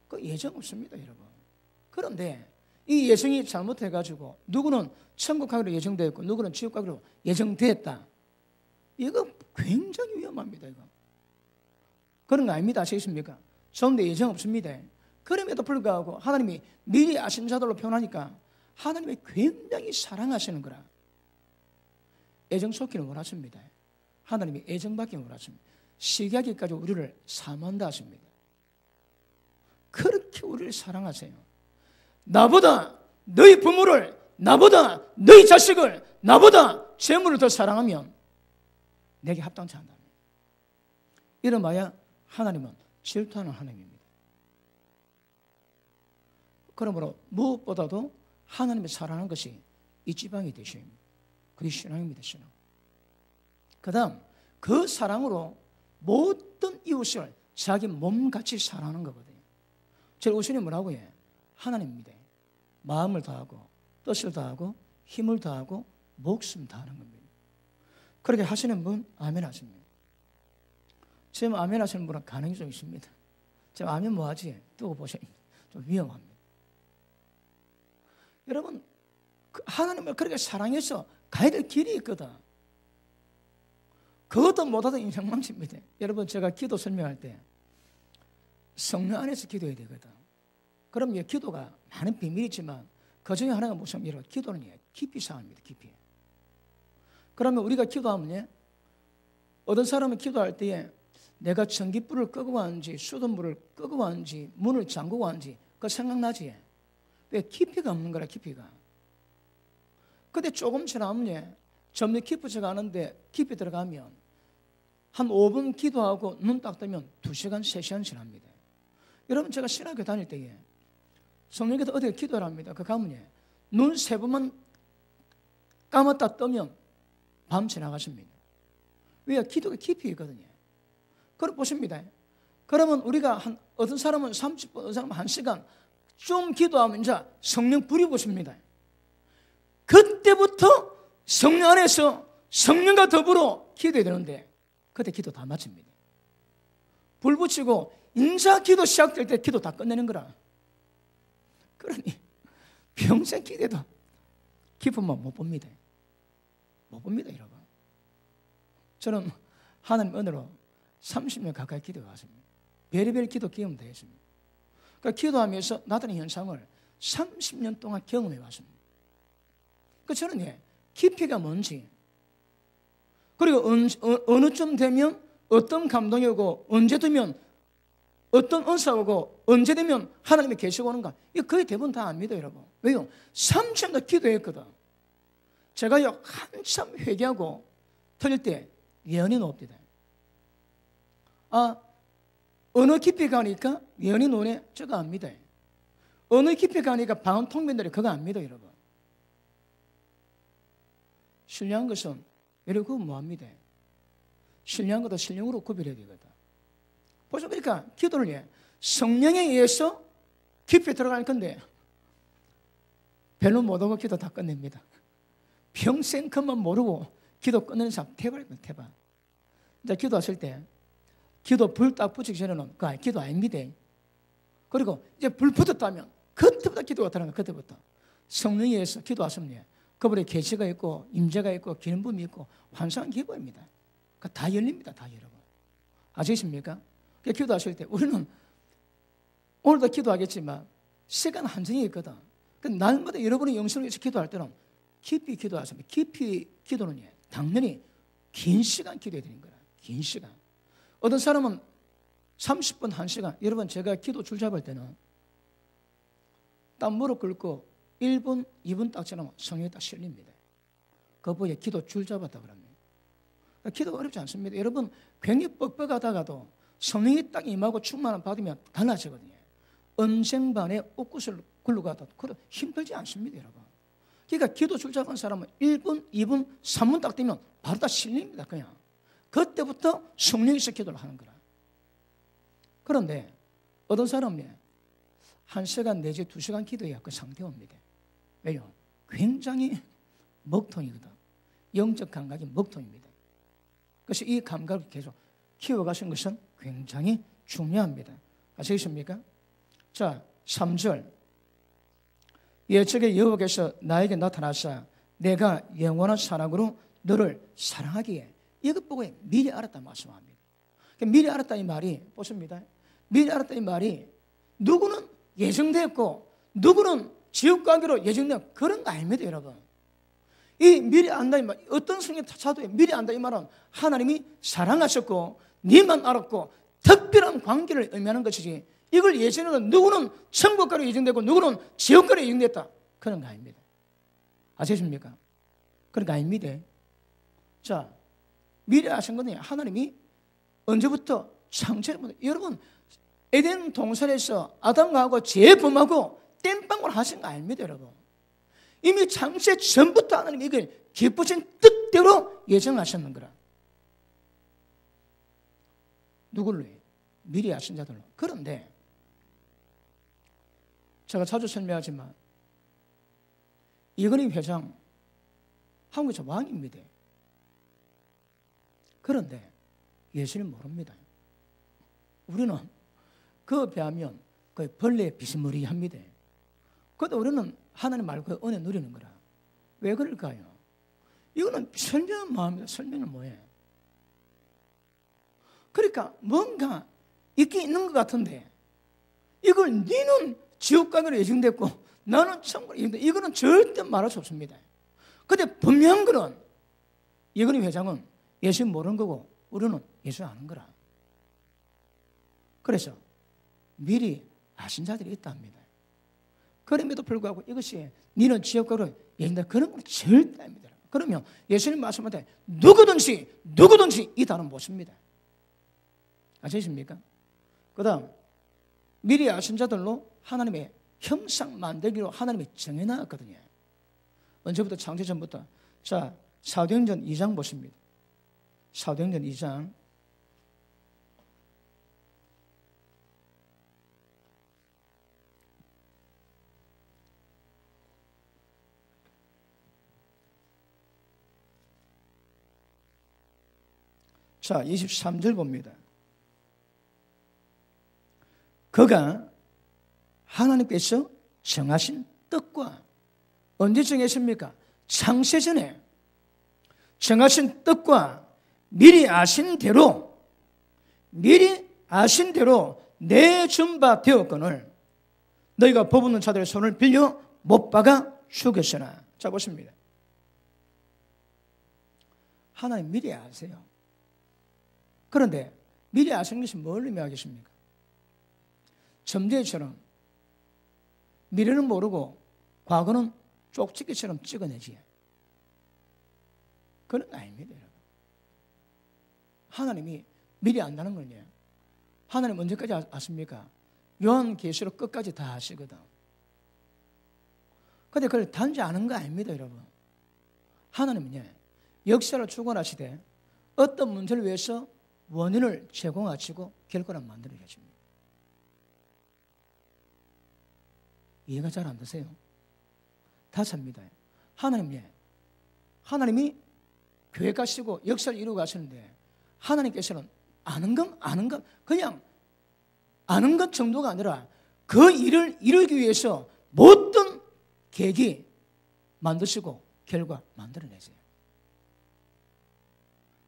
그 예정 없습니다, 여러분. 그런데 이 예정이 잘못해가지고 누구는 천국 가기로 예정되어 있고 누구는 지옥 가기로 예정되었다. 이거 굉장히 위험합니다. 이거. 그런 거 아닙니다. 아시겠습니까? 전대 예정 없습니다. 그럼에도 불구하고 하나님이 미리 아신 자들로 표현하니까 하나님이 굉장히 사랑하시는 거라. 애정 쏟기는 원하십니다. 하나님이 애정받기는 원하십니다. 시기하기까지 우리를 사모한다 하십니다. 그렇게 우리를 사랑하세요. 나보다 너희 부모를, 나보다 너희 자식을, 나보다 재물을 더 사랑하면 내게 합당치 않다. 이러마야 하나님은 질투하는 하나님입니다. 그러므로 무엇보다도 하나님을 사랑하는 것이 이 지방이 되십니다. 그게 신앙입니다. 신앙. 그 다음 그 사랑으로 모든 이웃을 자기 몸같이 사랑하는 거거든요. 제 우선이 뭐라고 해요? 하나님입니다. 마음을 다하고 뜻을 다하고 힘을 다하고 목숨 다하는 겁니다. 그렇게 하시는 분 아멘 하십니다. 지금 아멘 하시는 분은 가능이 좀 있습니다. 지금 아멘 뭐하지? 두고 보세요. 좀 위험합니다. 여러분, 하나님을 그렇게 사랑해서 가야 될 길이 있거든. 그것도 못하던 인생 망칩니다. 여러분, 제가 기도 설명할 때 성령 안에서 기도해야 되거든. 그럼 기도가 많은 비밀이 있지만 그 중에 하나가 무슨 기도는 깊이 상합니다. 깊이. 그러면 우리가 기도하면 어떤 사람은 기도할 때에 내가 전기불을 끄고 왔는지 수돗물을 끄고 왔는지 문을 잠그고 왔는지 그거 생각나지? 왜? 깊이가 없는 거라, 깊이가. 근데 조금 지나면 점점 깊어져 가는데 깊이 들어가면 한 5분 기도하고 눈 딱 뜨면 2시간, 3시간 지납니다. 여러분, 제가 신학교 다닐 때에 성령께서 어디에 기도를 합니다. 그 가문에 눈 3번만 감았다 뜨면 밤 지나가십니다. 왜? 기도가 깊이 있거든요. 그럼 보십니다. 그러면 우리가 어떤 사람은 30분, 어떤 사람은 1시간 좀 기도하면 이제 성령 불이 보십니다. 그때부터 성령 안에서 성령과 더불어 기도해야 되는데 그때 기도 다 마칩니다. 불 붙이고 인자 기도 시작될 때 기도 다 끝내는 거라. 그러니 평생 기도해도 기쁨만 못 봅니다. 못 봅니다, 여러분. 저는 하나님 은혜로 30년 가까이 기도해왔습니다. 별의별 기도 경험도 했습니다. 그러니까 기도하면서 나타나는 현상을 30년 동안 경험해왔습니다. 그 저는 깊이가 뭔지, 그리고 어느 쯤 되면 어떤 감동이 오고, 언제 되면 어떤 은사가 오고, 언제 되면 하나님이 계시고 오는가, 이거 거의 대부분 다 압니다, 여러분. 왜요? 30년 기도했거든. 제가요 한참 회개하고 틀릴 때 예언이 나옵니다. 어느 깊이 가니까 예언이 노네, 저거 압니다. 어느 깊이 가니까 방언 통변들이 그거 압니다, 여러분. 신령한 것은 여러분 뭐합니다? 신령한 것도 신령으로 구별해야 되거든. 보시면 그러니까 기도를 성령에 의해서 깊이 들어갈 건데 별로 못하고 기도 다 끝냅니다. 평생 그만 모르고 기도 끝내는 사람 태반입니다, 태반. 이제 기도하실 때 기도 불 딱 붙이기 전에는 그거 기도 아닙니다. 그리고 이제 불 붙었다면 그때부터 기도가 들어가는 거야. 그때부터 성령에 의해서 기도하시면 그분의 계시가 있고 임재가 있고 기름 부음이 있고 환상한 기도입니다. 다 열립니다, 다 여러분. 아시겠습니까? 기도하실 때 우리는 오늘도 기도하겠지만 시간 한정이 있거든. 날마다 여러분의 영성을 위해서 기도할 때는 깊이 기도하시면, 깊이 기도는 당연히 긴 시간 기도해야 되는 거라. 긴 시간. 어떤 사람은 30분, 1시간. 여러분, 제가 기도 줄 잡을 때는 딱 무릎 꿇고 1분, 2분 딱 지나면 성령이 딱 실립니다. 그거에 기도 줄 잡았다 그럽니다. 기도가 어렵지 않습니다. 여러분, 괜히 뻑뻑하다가도 성령이 딱 임하고 충만함 받으면 달라지거든요. 언쟁반에 옷구슬 굴러가도 힘들지 않습니다, 여러분. 그러니까 기도 줄 잡은 사람은 1분, 2분, 3분 딱 되면 바로 다 실립니다, 그냥. 그때부터 성령에서 기도를 하는 거라. 그런데 어떤 사람이 1시간 내지 2시간 기도해야 그 상태 옵니다. 왜요? 굉장히 먹통이거든. 영적 감각이 먹통입니다. 그래서 이 감각을 계속 키워가신 것은 굉장히 중요합니다. 아시겠습니까? 자, 3절. 예측의 여호와께서 나에게 나타나사 내가 영원한 사랑으로 너를 사랑하기에 이것 보고 미리 알았다 말씀합니다. 미리 알았다 이 말이 보십니다. 미리 알았다 이 말이 누구는 예정됐고 누구는 지옥 가기로 예정된 그런 거 아닙니다, 여러분. 이 미리 안다 이 말, 어떤 성경 차도에 미리 안다 이 말은 하나님이 사랑하셨고 니만 알았고 특별한 관계를 의미하는 것이지, 이걸 예전에는 누구는 천국 가로 예정되고 누구는 지옥 가로 예정됐다 그런 거 아닙니다. 아시겠습니까? 그런 거 아닙니다. 자, 미리 아신 거는 하나님이 언제부터 창세부터, 여러분 에덴 동산에서 아담과 하고 재범하고 땜빵을 하신 거 아닙니다, 여러분. 이미 창세 전부터 하나님이 이걸 기쁘신 뜻대로 예정하셨는 거라. 누굴로? 미리 아신 자들로. 그런데 제가 자주 설명하지만 이건희 회장 한국에서 왕입니다. 그런데 예수님 모릅니다. 우리는 그에 비하면 거의 벌레 비스무리합니다. 그런데 우리는 하나님 말고 은혜 누리는 거라. 왜 그럴까요? 이거는 설명은 뭐합니다. 설명은 뭐예요? 그러니까 뭔가 있긴 있는 것 같은데 이걸 니는 지옥 가기로 예정됐고 나는 천국으로 예정됐다, 이거는 절대 말할 수 없습니다. 그런데 분명한 거는 이건희 회장은 예수 모르는 거고 우리는 예수 아는 거라. 그래서 미리 아신 자들이 있답니다. 그럼에도 불구하고 이것이 너는 지역과로 예진다 그런 건 절대 아닙니다. 그러면 예수님 말씀하되 누구든지 이 단어는 못 씁니다. 아시십니까? 그 다음 미리 아신 자들로 하나님의 형상 만들기로 하나님이 정해놨거든요. 언제부터? 창세전부터. 자, 사도행전 2장 보십니다. 사도행전 2장 자, 23절 봅니다. 그가 하나님께서 정하신 뜻과 언제 정했습니까? 창세전에 정하신 뜻과 미리 아신 대로 내준 바 되었거늘 너희가 법 없는 자들의 손을 빌려 못 박아 죽였으나. 자, 보십니다. 하나님 미리 아세요. 그런데 미리 아시는 것이 뭘 의미하겠습니까? 점쟁이처럼 미래는 모르고 과거는 쪽집게처럼 찍어내지. 그런 거 아닙니다, 여러분. 하나님이 미리 안다는 거냐? 하나님 언제까지 아십니까? 요한계시록 끝까지 다 아시거든. 그런데 그걸 단지 아는 거 아닙니다, 여러분. 하나님은요, 역사를 주관하시되 어떤 문제를 위해서 원인을 제공하시고 결과를 만들어 계십니다. 이해가 잘 안 되세요? 다시 합니다. 하나님이 계획하시고 역사를 이루어 가시는데 하나님께서는 아는 것 그냥 아는 것 정도가 아니라 그 일을 이루기 위해서 모든 계획이 만드시고 결과 만들어내세요.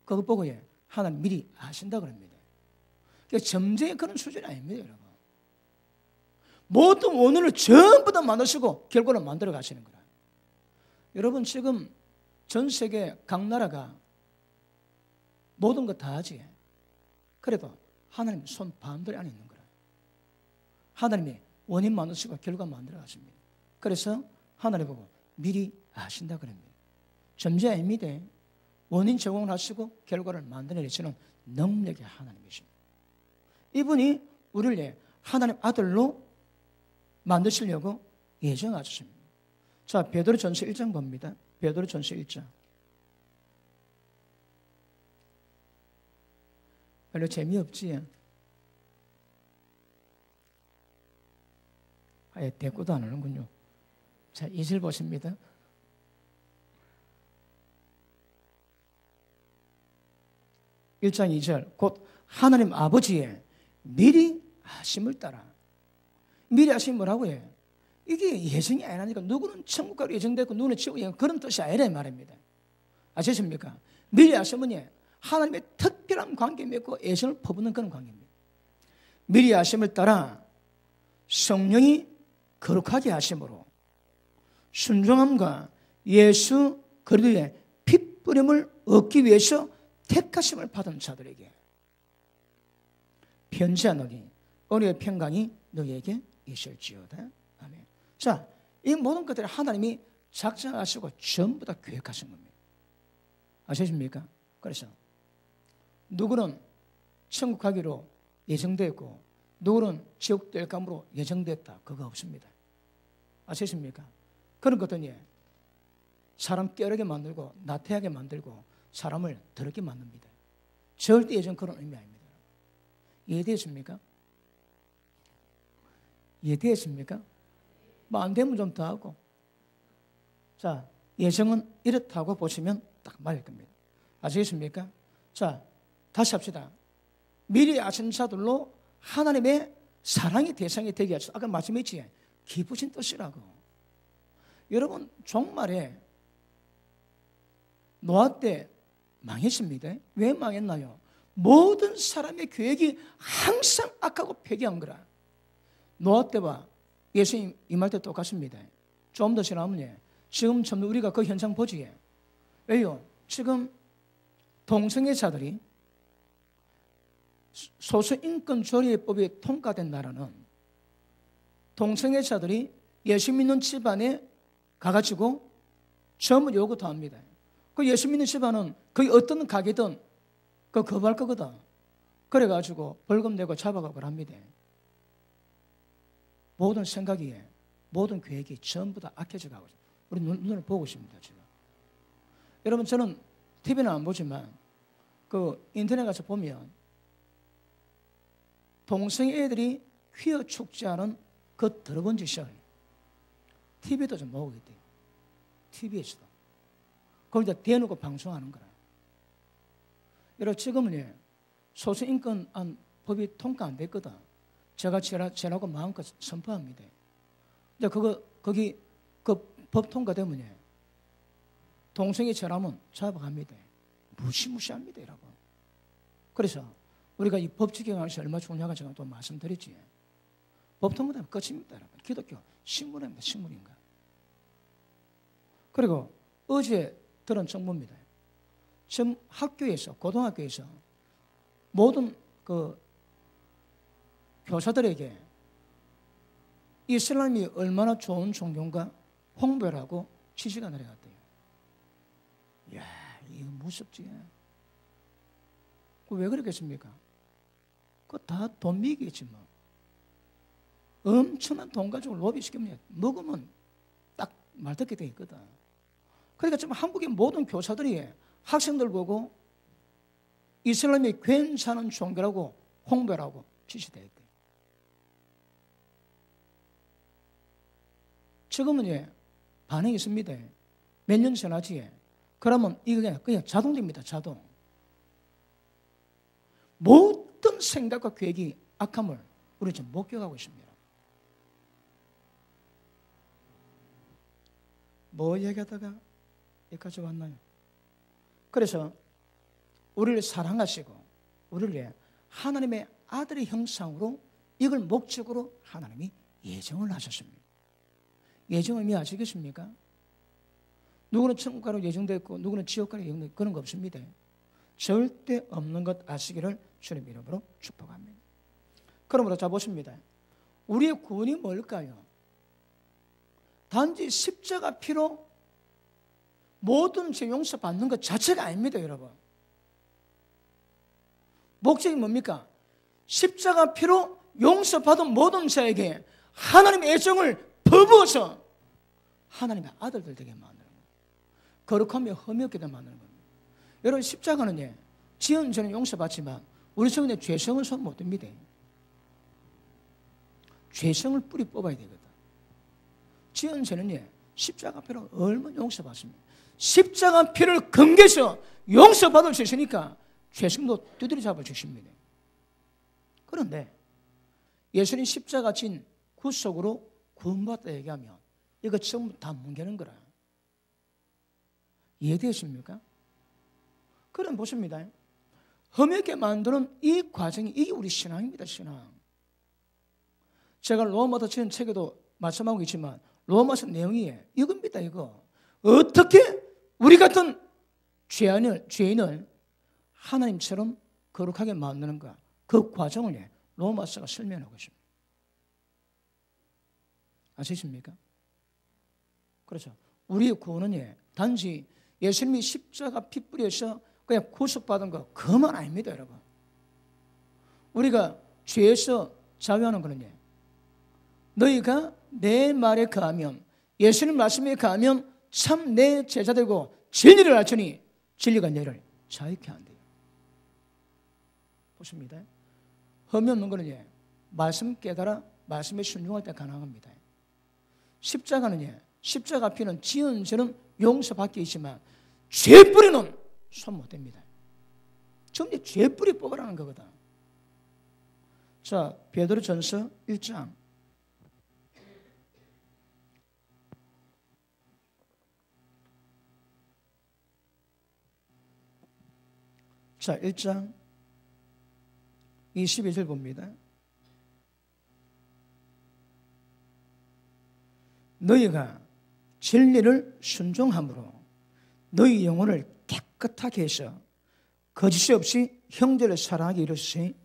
그거 보고 하나님 미리 아신다 그럽니다. 그러니까 점쟁이 그런 수준이 아닙니다, 여러분. 모든 원인을 전부 다 만드시고 결과를 만들어 가시는 거라. 여러분 지금 전 세계 각 나라가 모든 거 다 하지. 그래도 하나님 손 반대로 안에 있는 거라. 하나님이 원인 만드시고 결과 만들어 가십니다. 그래서 하나님 보고 미리 아신다 그럽니다. 점쟁이 아닙니다. 원인 제공을 하시고 결과를 만들어내시는 능력의 하나님이십니다. 이분이 우리를 하나님 아들로 만드시려고 예정하셨습니다. 자, 베드로전서 1장 봅니다. 베드로전서 1장. 별로 재미없지? 아예 대꾸도 안 하는군요. 자, 2절 보십니다. (1장 2절) 곧 하나님 아버지의 미리 하심을 따라. 미리 하심이 뭐라고 해요? 이게 예정이 아니라니까. 누구는 천국 가로 예정됐고 누구는 지옥 예정, 그런 뜻이 아니라 말입니다. 아시십니까? 미리 하심은 하나님의 특별한 관계 맺고 예정을 퍼붓는 그런 관계입니다. 미리 하심을 따라 성령이 거룩하게 하심으로 순종함과 예수 그리스도의 핏뿌림을 얻기 위해서 택하심을 받은 자들에게 편지하노니 은혜의 평강이 너희에게 있을지어다. 아멘. 자, 이 모든 것들을 하나님이 작정하시고 전부 다 계획하신 겁니다. 아시십니까? 그래서 누구는 천국 가기로 예정되었고 누구는 지옥 될 감으로 예정됐다. 그거 없습니다. 아시십니까? 그런 것들이 사람 깨어르게 만들고 나태하게 만들고 사람을 더럽게 만듭니다. 절대 예전 그런 의미 아닙니다. 이해되십니까? 이해되십니까? 뭐 안 되면 좀 더 하고. 자, 예정은 이렇다고 보시면 딱 맞을 겁니다. 아시겠습니까? 자, 다시 합시다. 미리 아신 자들로 하나님의 사랑의 대상이 되게 하셔서 아까 말씀했지? 기쁘신 뜻이라고. 여러분 종말에 노아 때 망했습니다. 왜 망했나요? 모든 사람의 계획이 항상 악하고 폐기한 거라. 노아 때와 예수님 임할 때 똑같습니다. 좀 더 지나면 지금 참 우리가 그 현상 보지. 왜요? 지금 동성애자들이 소수인권조례법이 통과된 나라는 동성애자들이 예수 믿는 집안에 가가지고 점을 요구도 합니다. 그 예수 믿는 집안은 거의 어떤 가게든 그 거부할 거거든. 그래가지고 벌금 내고 잡아가고 합니다. 모든 생각이, 모든 계획이 전부 다 악해져 가고 있어요. 우리 눈을 보고 있습니다, 지금. 여러분, 저는 TV는 안 보지만 그 인터넷 가서 보면 동성애 애들이 휘어 죽지 않은 그 더러운 짓을 TV도 좀 보고 있대요. TV에서도. 거기다 대놓고 방송하는 거라. 여러분, 지금은 소수인권안 법이 통과 안 됐거든. 제가 제라고 마음껏 선포합니다. 이제 거기 그 법 통과되면 동성애 죄라면 잡아갑니다. 무시무시합니다, 여러분. 그래서 우리가 이 법 지켜가는 것이 얼마나 중요한가 제가 또 말씀드렸지. 법 통과되면 끝입니다, 여러분. 기독교 식물입니다, 식물인가. 그리고 어제 들은 정보입니다. 지금 학교에서, 고등학교에서 모든 그 교사들에게 이슬람이 얼마나 좋은 종교인가 홍보를 하고 지시가 내려갔대요. 이야, 이거 무섭지. 왜 그러겠습니까? 그거 다 돈미기겠지 뭐. 엄청난 돈 가지고 로비시키면 먹으면 딱 말 듣게 돼 있거든. 그러니까 지금 한국의 모든 교사들이 학생들 보고 이슬람이 괜찮은 종교라고 홍보를 하고 지시되어 있대. 지금은 반응이 있습니다. 몇 년 지나지. 그러면 이게 그냥 자동됩니다, 자동. 모든 생각과 계획이 악함을 우리 지금 목격하고 있습니다. 뭐 얘기하다가 여기까지 왔나요? 그래서 우리를 사랑하시고 우리를 하나님의 아들의 형상으로 이걸 목적으로 하나님이 예정을 하셨습니다. 예정을 의미 아시겠습니까? 누구는 천국가로 예정되었고 누구는 지옥가로 예정되었고 그런 거 없습니다. 절대 없는 것 아시기를 주님 이름으로 축복합니다. 그러므로 자 보십니다. 우리의 구원이 뭘까요? 단지 십자가 피로 모든 죄 용서받는 것 자체가 아닙니다, 여러분. 목적이 뭡니까? 십자가 피로 용서받은 모든 자에게 하나님의 애정을 퍼부어서 하나님의 아들들 되게 만드는 거예요. 거룩하며 흠이 없게 되게 만드는 겁니다. 여러분, 십자가는 지은 죄는 용서받지만 우리 속에 죄성을 손 못 댑니다. 죄성을 뿌리 뽑아야 되거든. 지은 죄는 십자가 피로 얼마나 용서받습니다. 십자가 피를 금계해서 용서받을 수 있으니까 죄성도 두드려 잡아 주십니다. 그런데 예수님 십자가 진 구속으로 구원받다 얘기하면 이거 전부 다 뭉개는 거라. 이해되십니까? 그럼 보십니다. 험하게 만드는 이 과정이 이게 우리 신앙입니다, 신앙. 제가 로마서 지은 책에도 말씀하고 있지만 로마서 내용이 이겁니다, 이거. 어떻게 우리 같은 죄인을 하나님처럼 거룩하게 만드는가. 그 과정을 로마서가 설명하고 있습니다. 아시십니까? 그렇죠. 우리의 구원은 단지 예수님이 십자가 피 뿌려서 그냥 구속받은 거 그만 아닙니다, 여러분. 우리가 죄에서 자유하는 거는 너희가 내 말에 거하면 예수님 말씀에 거하면 참 내 제자 되고 진리를 알지니 진리가 너희를 자유케 한대요. 보십니다. 흠이 없는 거는 말씀 깨달아 말씀에 순종할 때 가능합니다. 십자가는 십자가 피는 지은 죄는 용서받게 있지만 죄뿌리는 손 못 댑니다. 전부 죄뿌리 뽑으라는 거거든. 자, 베드로전서 1장 자, 1장 22절 봅니다. 너희가 진리를 순종함으로 너희 영혼을 깨끗하게 해서 거짓이 없이 형제를 사랑하게 이르시니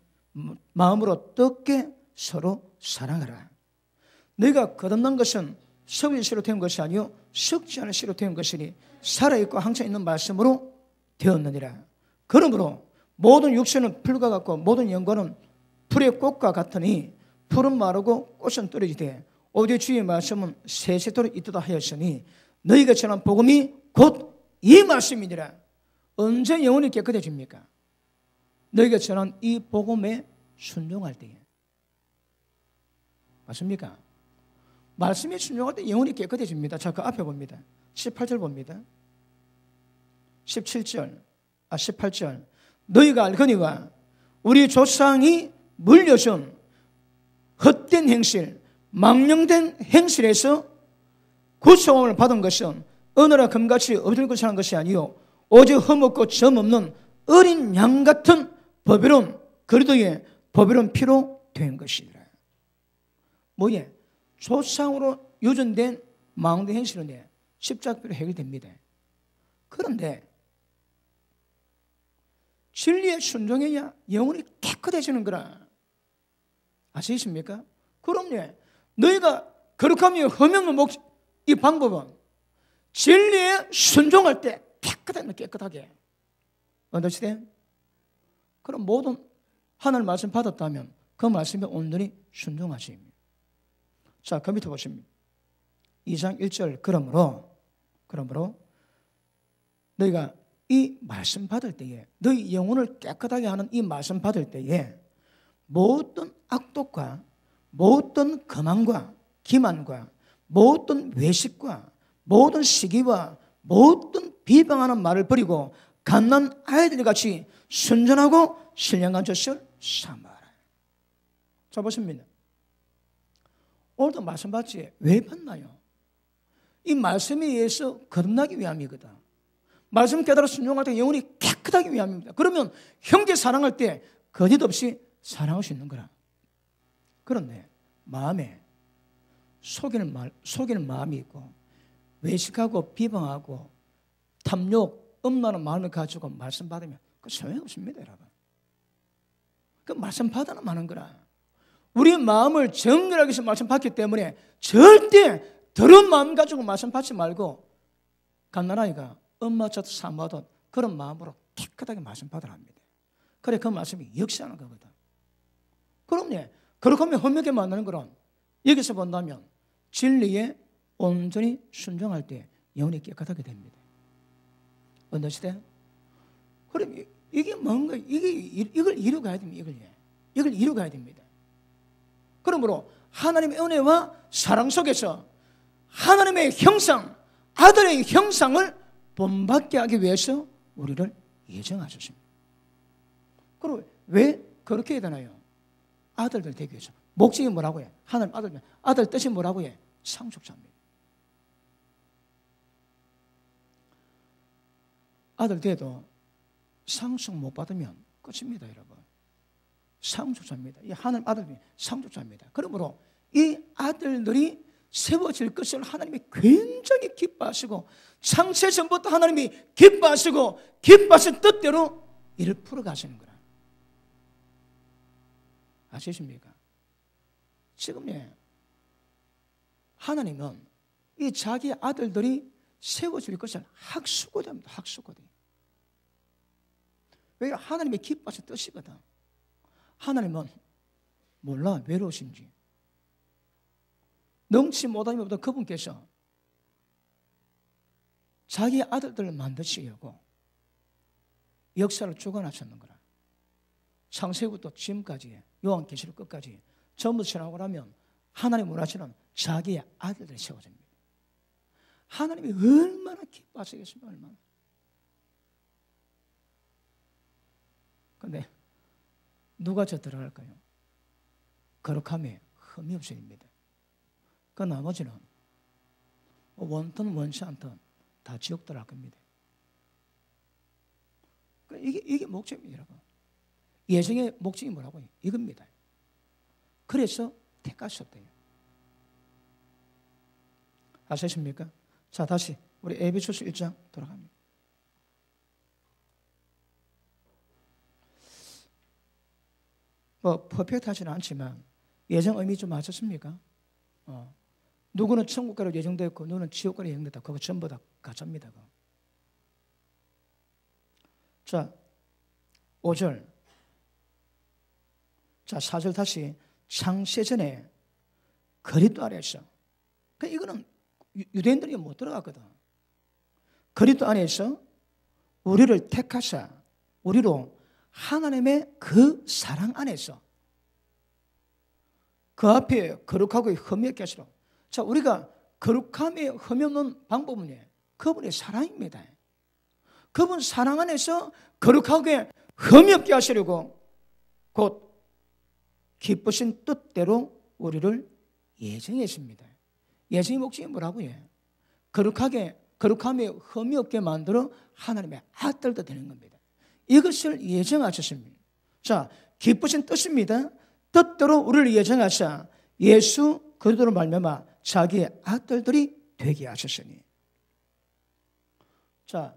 마음으로 뜻게 서로 사랑하라. 너희가 거듭난 것은 썩을 씨로 태운 것이 아니요 썩지 않은 씨로 태운 것이니 살아있고 항상 있는 말씀으로 되었느니라. 그러므로 모든 육체는 풀과 같고 모든 영광은 풀의 꽃과 같으니 풀은 마르고 꽃은 떨어지되 오직 주의 말씀은 세세토록 있도다 하였으니 너희가 전한 복음이 곧 이 말씀이니라. 언제 영혼이 깨끗해집니까? 너희가 전한 이 복음에 순종할 때에. 맞습니까? 말씀에 순종할 때 영혼이 깨끗해집니다. 자, 그 앞에 봅니다. 18절 봅니다. 18절. 너희가 알거니와 우리 조상이 물려준 헛된 행실, 망령된 행실에서 구속을 받은 것은 은으로 금같이 어들고 사는 것이 아니요 오직 흠없고 점 없는 어린 양 같은 법이로운 그리스도의 법이로운 피로 된 것이니라. 뭐예? 조상으로 유전된 망령된 행실은 십자가로 해결됩니다. 그런데 진리에 순종해야 영혼이 깨끗해지는 거라. 아시겠습니까? 그럼요. 너희가 거룩함이 허명의 이 방법은 진리에 순종할 때 깨끗하게. 언더스탠드? 그럼 모든 하나님 말씀 받았다면 그 말씀에 온전히 순종하십니다. 자, 그 밑에 보십니다. 2장 1절. 그러므로 너희가 이 말씀 받을 때에 너희 영혼을 깨끗하게 하는 이 말씀 받을 때에 모든 악독과 모든 거만과 기만과 모든 외식과 모든 시기와 모든 비방하는 말을 버리고 갓난 아이들 같이 순전하고 신령한 젖을 삼아라. 자, 보십니다. 오늘도 말씀 받지 왜 받나요? 이 말씀에 의해서 거듭나기 위함이거든. 말씀 깨달아 순종할 때 영혼이 깨끗하기 위함입니다. 그러면 형제 사랑할 때 거짓없이 사랑할 수 있는 거라. 그런데 마음에 속이는 마음이 있고 외식하고 비방하고 탐욕, 음란한 마음을 가지고 말씀 받으면 그 소용없습니다, 여러분. 그 말씀 받아나 마는 거라. 우리 마음을 정결하게 해서 말씀 받기 때문에 절대 더러운 마음 가지고 말씀 받지 말고 갓난아이가 엄마 젖 삼아도 그런 마음으로 깨끗하게 말씀 받으라 합니다. 그래, 그 말씀이 역사하는 거거든. 그럼요. 그렇게 하면 험하게 만나는 거는 여기서 본다면 진리에 온전히 순종할 때 영혼이 깨끗하게 됩니다. 언더스탠드? 그럼 이게 뭔가 이걸 이루어가야 됩니다. 이걸 이루어가야 됩니다. 그러므로 하나님의 은혜와 사랑 속에서 하나님의 형상, 아들의 형상을 본받게 하기 위해서 우리를 예정하셨습니다. 그럼 왜 그렇게 해야 되나요? 아들들 되기 위해서. 목적이 뭐라고 해? 하나님 아들 뜻이 뭐라고 해? 상속자입니다. 아들 돼도 상속 못 받으면 끝입니다, 여러분. 상속자입니다. 이 하나님 아들이 상속자입니다. 그러므로 이 아들들이 세워질 것을 하나님이 굉장히 기뻐하시고 창세 전부터 하나님이 기뻐하신 뜻대로 이를 풀어가시는 거라. 아시십니까? 지금 하나님은 이 자기 아들들이 세워질 것을 학수고대합니다. 학수고대. 왜? 하나님의 기뻐하신 뜻이거든. 하나님은 몰라 외로우신지 능치 못하면 그분께서 자기 아들들을 만드시려고 역사를 주관하셨는 거라. 창세부터 지금까지 요한계시록 끝까지 전부 지나고 나면 하나님 원하시는 자기의 아들들이 세워집니다. 하나님이 얼마나 기뻐하시겠습니까? 얼마나. 그런데 누가 저 들어갈까요? 거룩함에 흠이 없어집니다. 그 나머지는 원튼 원치 않든 다 지옥 들어갈 겁니다. 이게 목적입니다, 여러분. 예정의 목적이 뭐라고요? 이겁니다. 그래서 택하셨대요. 아시십니까? 자, 다시 우리 에베소서 1장 돌아갑니다. 뭐 퍼펙트하지는 않지만 예정 의미 좀 맞았습니까? 누구는 천국가로 예정되었고 누구는 지옥가로 예정됐다. 그거 전부 다 가짜입니다. 그거. 자, 5절. 자, 4절 다시 창세전에 그리스도 안에서. 이거는 유대인들이 못 들어갔거든. 그리스도 안에서 우리를 택하사 우리로 하나님의 그 사랑 안에서 그 앞에 거룩하고 흠이 없게 하시라. 자, 우리가 거룩함에 흠이 없는 방법은 그분의 사랑입니다. 그분 사랑 안에서 거룩하게 흠이 없게 하시려고 곧 기쁘신 뜻대로 우리를 예정했습니다. 예정의 목적이 뭐라고요? 거룩함에 흠이 없게 만들어 하나님의 아들도 되는 겁니다. 이것을 예정하셨습니다. 자, 기쁘신 뜻입니다. 뜻대로 우리를 예정하사 예수 그리스도로 말미암아 자기의 아들들이 되게 하셨으니. 자,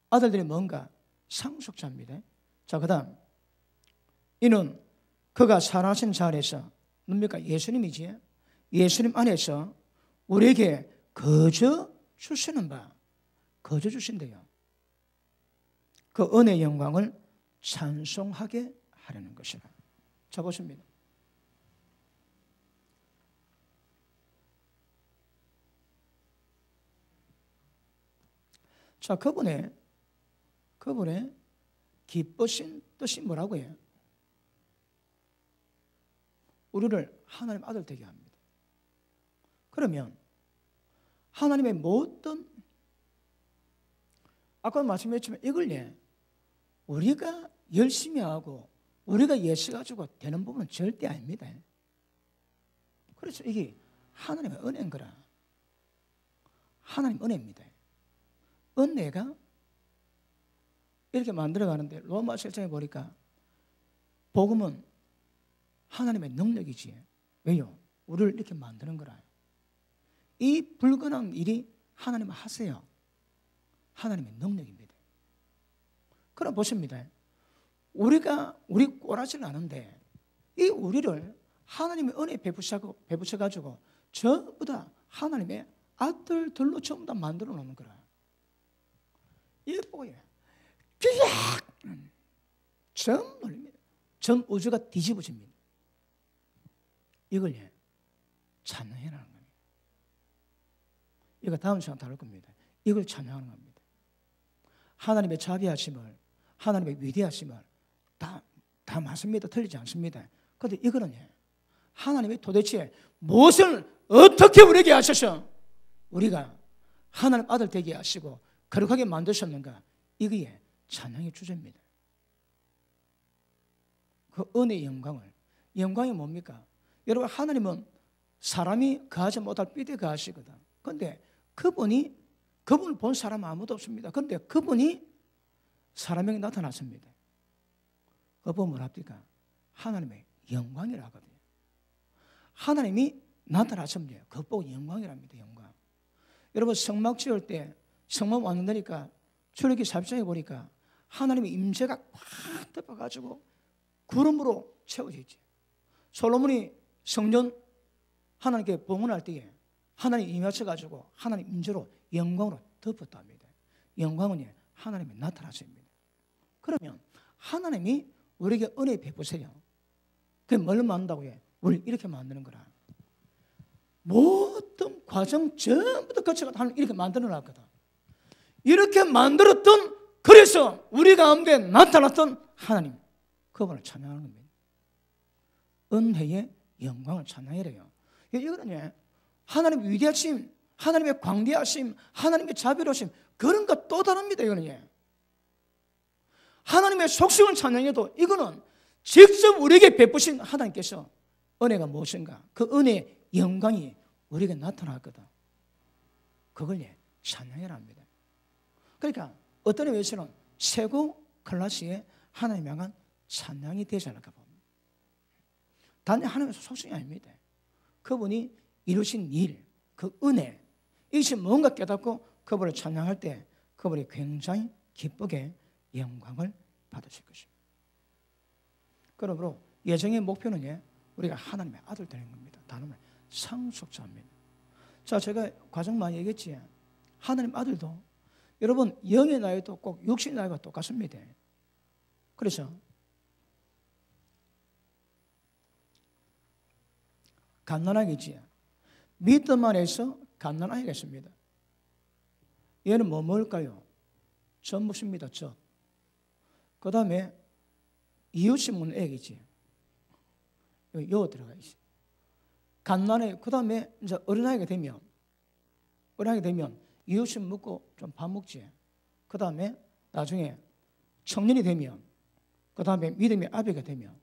아들들이 뭔가 상속자입니다. 자, 그 다음 이는 그가 살아신 자 안에서 뭡니까? 예수님이지. 예수님 안에서 우리에게 거저 주시는 바, 거저 주신대요. 그 은혜의 영광을 찬송하게 하려는 것이라. 자, 보십니다. 자, 그분의 기쁘신 뜻이 뭐라고 해요? 우리를 하나님 아들 되게 합니다. 그러면 하나님의 모든 아까 말씀했지만 이걸 우리가 열심히 하고 우리가 예수 가지고 되는 부분은 절대 아닙니다. 그래서 이게 하나님의 은혜인 거라. 하나님 은혜입니다. 은혜가 이렇게 만들어가는데 로마서 1장에 보니까 복음은 하나님의 능력이지. 왜요? 우리를 이렇게 만드는 거라. 이 불가능한 일이 하나님은 하세요. 하나님의 능력입니다. 그럼 보십니다. 우리 꼬라지는 않은데 이 우리를 하나님의 은혜 베푸셔가지고 전부 다 하나님의 아들들로 전부 다 만들어 놓는 거라. 이게 뭐예요? 쫙 전 놀립니다. 전 우주가 뒤집어집니다. 이걸 찬양해라는 겁니다. 이거 다음 시간 다룰 겁니다. 이걸 찬양하는 겁니다. 하나님의 자비하심을, 하나님의 위대하심을 다 맞습니다. 틀리지 않습니다. 그런데 이거는 하나님이 도대체 무엇을 어떻게 우리에게 하셔서 우리가 하나님 아들 되게 하시고 거룩하게 만드셨는가? 이게 찬양의 주제입니다. 그 은혜의 영광이 뭡니까? 여러분, 하나님은 사람이 거하지 못할 삐대 거하시거든. 그런데 그분을 본 사람 아무도 없습니다. 그런데 그분이 사람에게 나타났습니다. 그분 뭐랍니까? 하나님의 영광이라 하거든요. 하나님이 나타나셨는데 그거 보고 영광이랍니다. 영광. 여러분, 성막 지을 때 성막 왔는다니까 출애굽기 4장에 보니까 하나님의 임재가 확 덮어가지고 구름으로 채워져 있지. 솔로몬이 성전 하나님께 봉헌할 때에 하나님 임하셔가지고 하나님 임재로 영광으로 덮었답니다. 영광은 하나님의 나타나십니다. 그러면 하나님이 우리에게 은혜 베푸세요. 그게 뭘 만든다고 해? 우리 이렇게 만드는 거라. 모든 과정 전부 다 거쳐서 하나님 이렇게 만들어 놨거든. 이렇게 만들었던, 그래서 우리 가운데 나타났던 하나님, 그분을 찬양하는 겁니다. 은혜의 영광을 찬양해요. 이거는 하나님의 위대하심, 하나님의 광대하심, 하나님의 자비로우심, 그런 것 또 다릅니다. 이거는 하나님의 속성을 찬양해도 이거는 직접 우리에게 베푸신 하나님께서 은혜가 무엇인가, 그 은혜의 영광이 우리에게 나타났거든. 그걸 찬양해라 합니다. 그러니까 어떤 의미에서는 세고 클라스의 하나님 향한 찬양이 되지 않을까 봅니다. 단 하나님의 속성이 아닙니다. 그분이 이루신 일, 그 은혜, 이것이 뭔가 깨닫고 그분을 찬양할 때 그분이 굉장히 기쁘게 영광을 받으실 것입니다. 그러므로 예정의 목표는 우리가 하나님의 아들 되는 겁니다. 다른 말 상속자입니다. 자, 제가 과정 많이 얘기했지. 하나님 아들도 여러분 영의 나이도 꼭 육신의 나이가 똑같습니다. 그래서 갓난아기지. 믿음 안에서 갓난아기겠습니다. 얘는 뭐 먹을까요? 젖 먹습니다. 젖. 그 다음에 이웃이 먹는 애기지. 요 들어가 있어. 갓난아기. 그 다음에 이제 어린아이가 되면 이웃이 먹고 좀 밥 먹지. 그 다음에 나중에 청년이 되면, 그 다음에 믿음의 아비가 되면,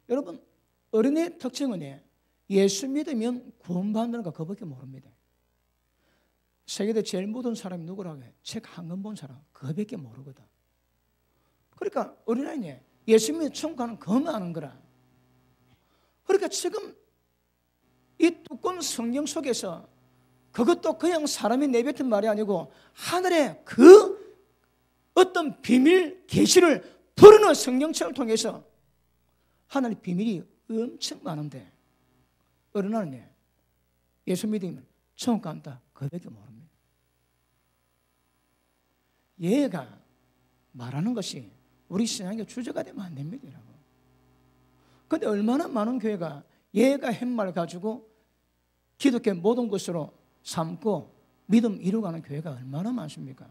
여러분 어린애의 특징은 예수 믿으면 구원받는 거 그밖에 모릅니다. 세계대 제일 모든 사람이 누구라고 해? 책 한 권 본 사람 그밖에 모르거든. 그러니까 어린아이는 예수 믿으면 천국 가는 그것만 아는 거라. 그러니까 지금 이 두꺼운 성경 속에서 그것도 그냥 사람이 내뱉은 말이 아니고 하늘의 그 어떤 비밀 계시를 부르는 성경책을 통해서 하나님의 비밀이 엄청 많은데 어른아이는 예수 믿으면 천국 간다 그밖에 모릅니다. 얘가 말하는 것이 우리 신앙의 주제가 되면 안 됩니다, 여러분. 그런데 얼마나 많은 교회가 얘가 한 말 가지고 기독교 모든 것으로 삼고 믿음 이루어가는 교회가 얼마나 많습니까?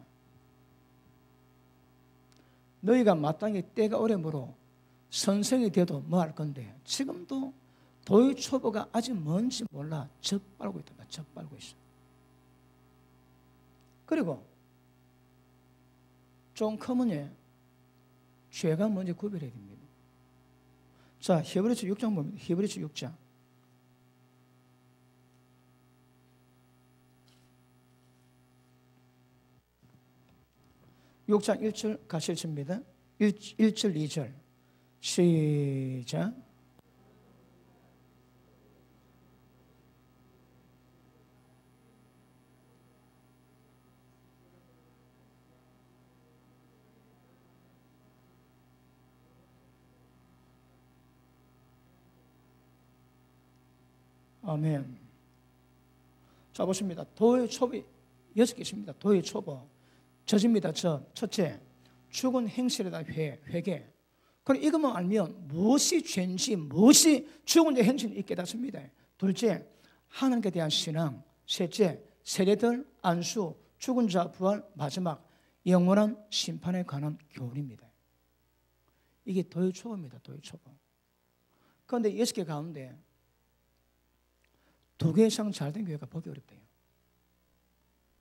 너희가 마땅히 때가 오래므로 선생이 돼도 뭐 할 건데 지금도 도의 초보가 아직 뭔지 몰라 젖빨고 있다. 젖빨고 있어. 그리고 좀 크면 죄가 뭔지 구별해야 됩니다. 자, 히브리서 6장 봅니다. 히브리서 6장. (6장) 1절 가실습니다. 1절 2절 시작. 아멘. 자, 보십니다. 도의 첩이 6개 있습니다. 도의 첩어. 젖입니다. 첫째, 죽은 행실에다 회개. 그럼 이것만 알면 무엇이 죄인지, 무엇이 죽은 자의 행실인지 깨닫습니다. 둘째, 하나님께 대한 신앙. 셋째, 세례들, 안수, 죽은 자 부활. 마지막, 영원한 심판에 관한 교훈입니다. 이게 도의 첩어입니다. 도의 첩어. 그런데 6개 가운데 2개 이상 잘된 교회가 보기 어렵대요.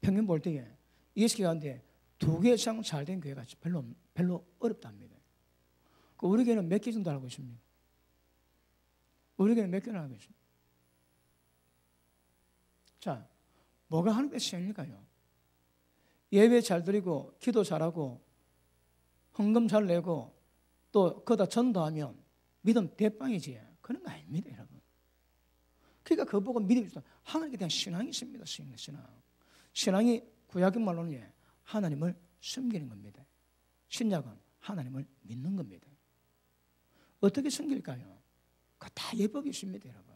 평균 볼 때에 6개 가운데 2개 이상 잘된 교회가 별로 어렵답니다. 우리 교회는 몇 개 정도 알고 있습니다. 우리 교회는 몇 개나 알고 있습니다. 자, 뭐가 하나님의 시행일까요? 예배 잘 드리고 기도 잘하고 헌금 잘 내고 또 거기다 전도하면 믿음 대빵이지. 그런 거 아닙니다, 여러분. 그러니까 그거 보고 믿음이 있다. 하나님께 대한 신앙이 있습니다. 신앙. 신앙이 구약의 말로는 하나님을 숨기는 겁니다. 신약은 하나님을 믿는 겁니다. 어떻게 숨길까요? 그 다 예법이 있습니다, 여러분.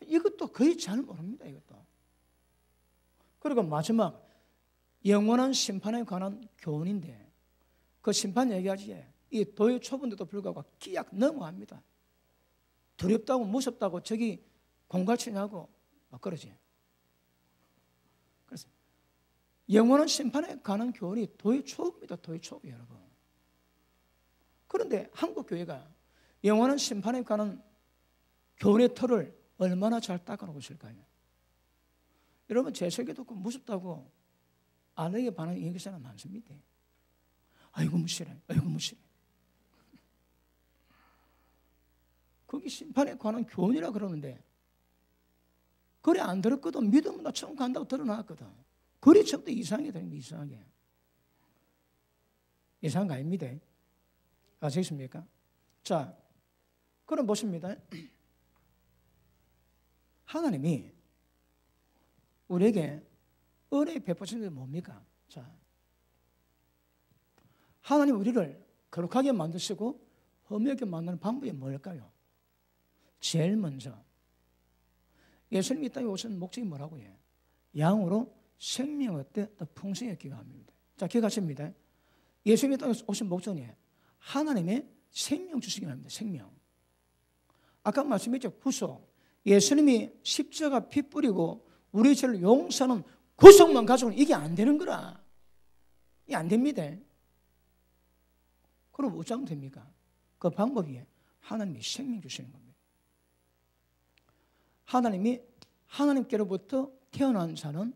이것도 거의 잘 모릅니다, 이것도. 그리고 마지막 영원한 심판에 관한 교훈인데 그 심판 얘기하지. 이 도의 초본데도 불구하고 끼약 너무합니다. 두렵다고 무섭다고 저기 공갈치냐고 막 그러지. 그래서 영원한 심판에 관한 교훈이 도의 초입니다. 도의 초, 여러분. 그런데 한국 교회가 영원한 심판에 관한 교훈의 틀을 얼마나 잘 닦아놓고 있을까요? 여러분, 제 설교 듣고 무섭다고 아내에게 반응이 얘기하는 사람 많습니다. 아이고 무시래. 거기 심판에 관한 교훈이라 그러는데 그래 안 들었거든. 믿으면 나 천국 간다고 들어놨거든. 그래 전부 이상하게 되는 거 이상하게. 이상한 거 아닙니다. 아시겠습니까? 자, 그럼 보십니다. 하나님이 우리에게 은혜 베푸시는 게 뭡니까? 자, 하나님 우리를 거룩하게 만드시고 흠없게 만드는 방법이 뭘까요? 제일 먼저 예수님이 이 땅에 오신 목적이 뭐라고요? 양으로 생명을 더 풍성하게 기여합니다. 자, 기억하십니다. 예수님이 이 땅에 오신 목적이 하나님의 생명 주시기 합니다. 생명. 아까 말씀했죠. 구속. 예수님이 십자가 피 뿌리고 우리 죄를 용서하는 구속만 가지고는 이게 안 되는 거라. 이게 안 됩니다. 그럼 어쩌면 됩니까? 그 방법이 하나님이 생명 주시는 겁니다. 하나님이 하나님께로부터 태어난 자는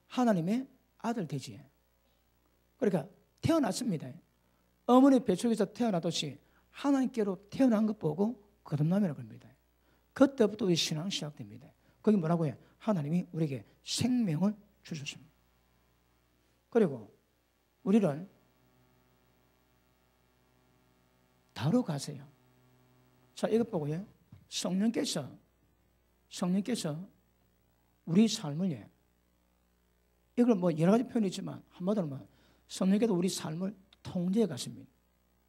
하나님의 아들 되지. 그러니까 태어났습니다. 어머니 뱃속에서 태어나듯이 하나님께로 태어난 것 보고 거듭남이라고 합니다. 그때부터 우리 신앙 시작됩니다. 거기 뭐라고 해요? 하나님이 우리에게 생명을 주셨습니다. 그리고 우리를 다로 가세요. 자, 이것 보고요. 성령께서 우리 삶을, 이걸 뭐 여러 가지 표현이 있지만 한마디로 말하면 성령께서 우리 삶을 통제해 가십니다.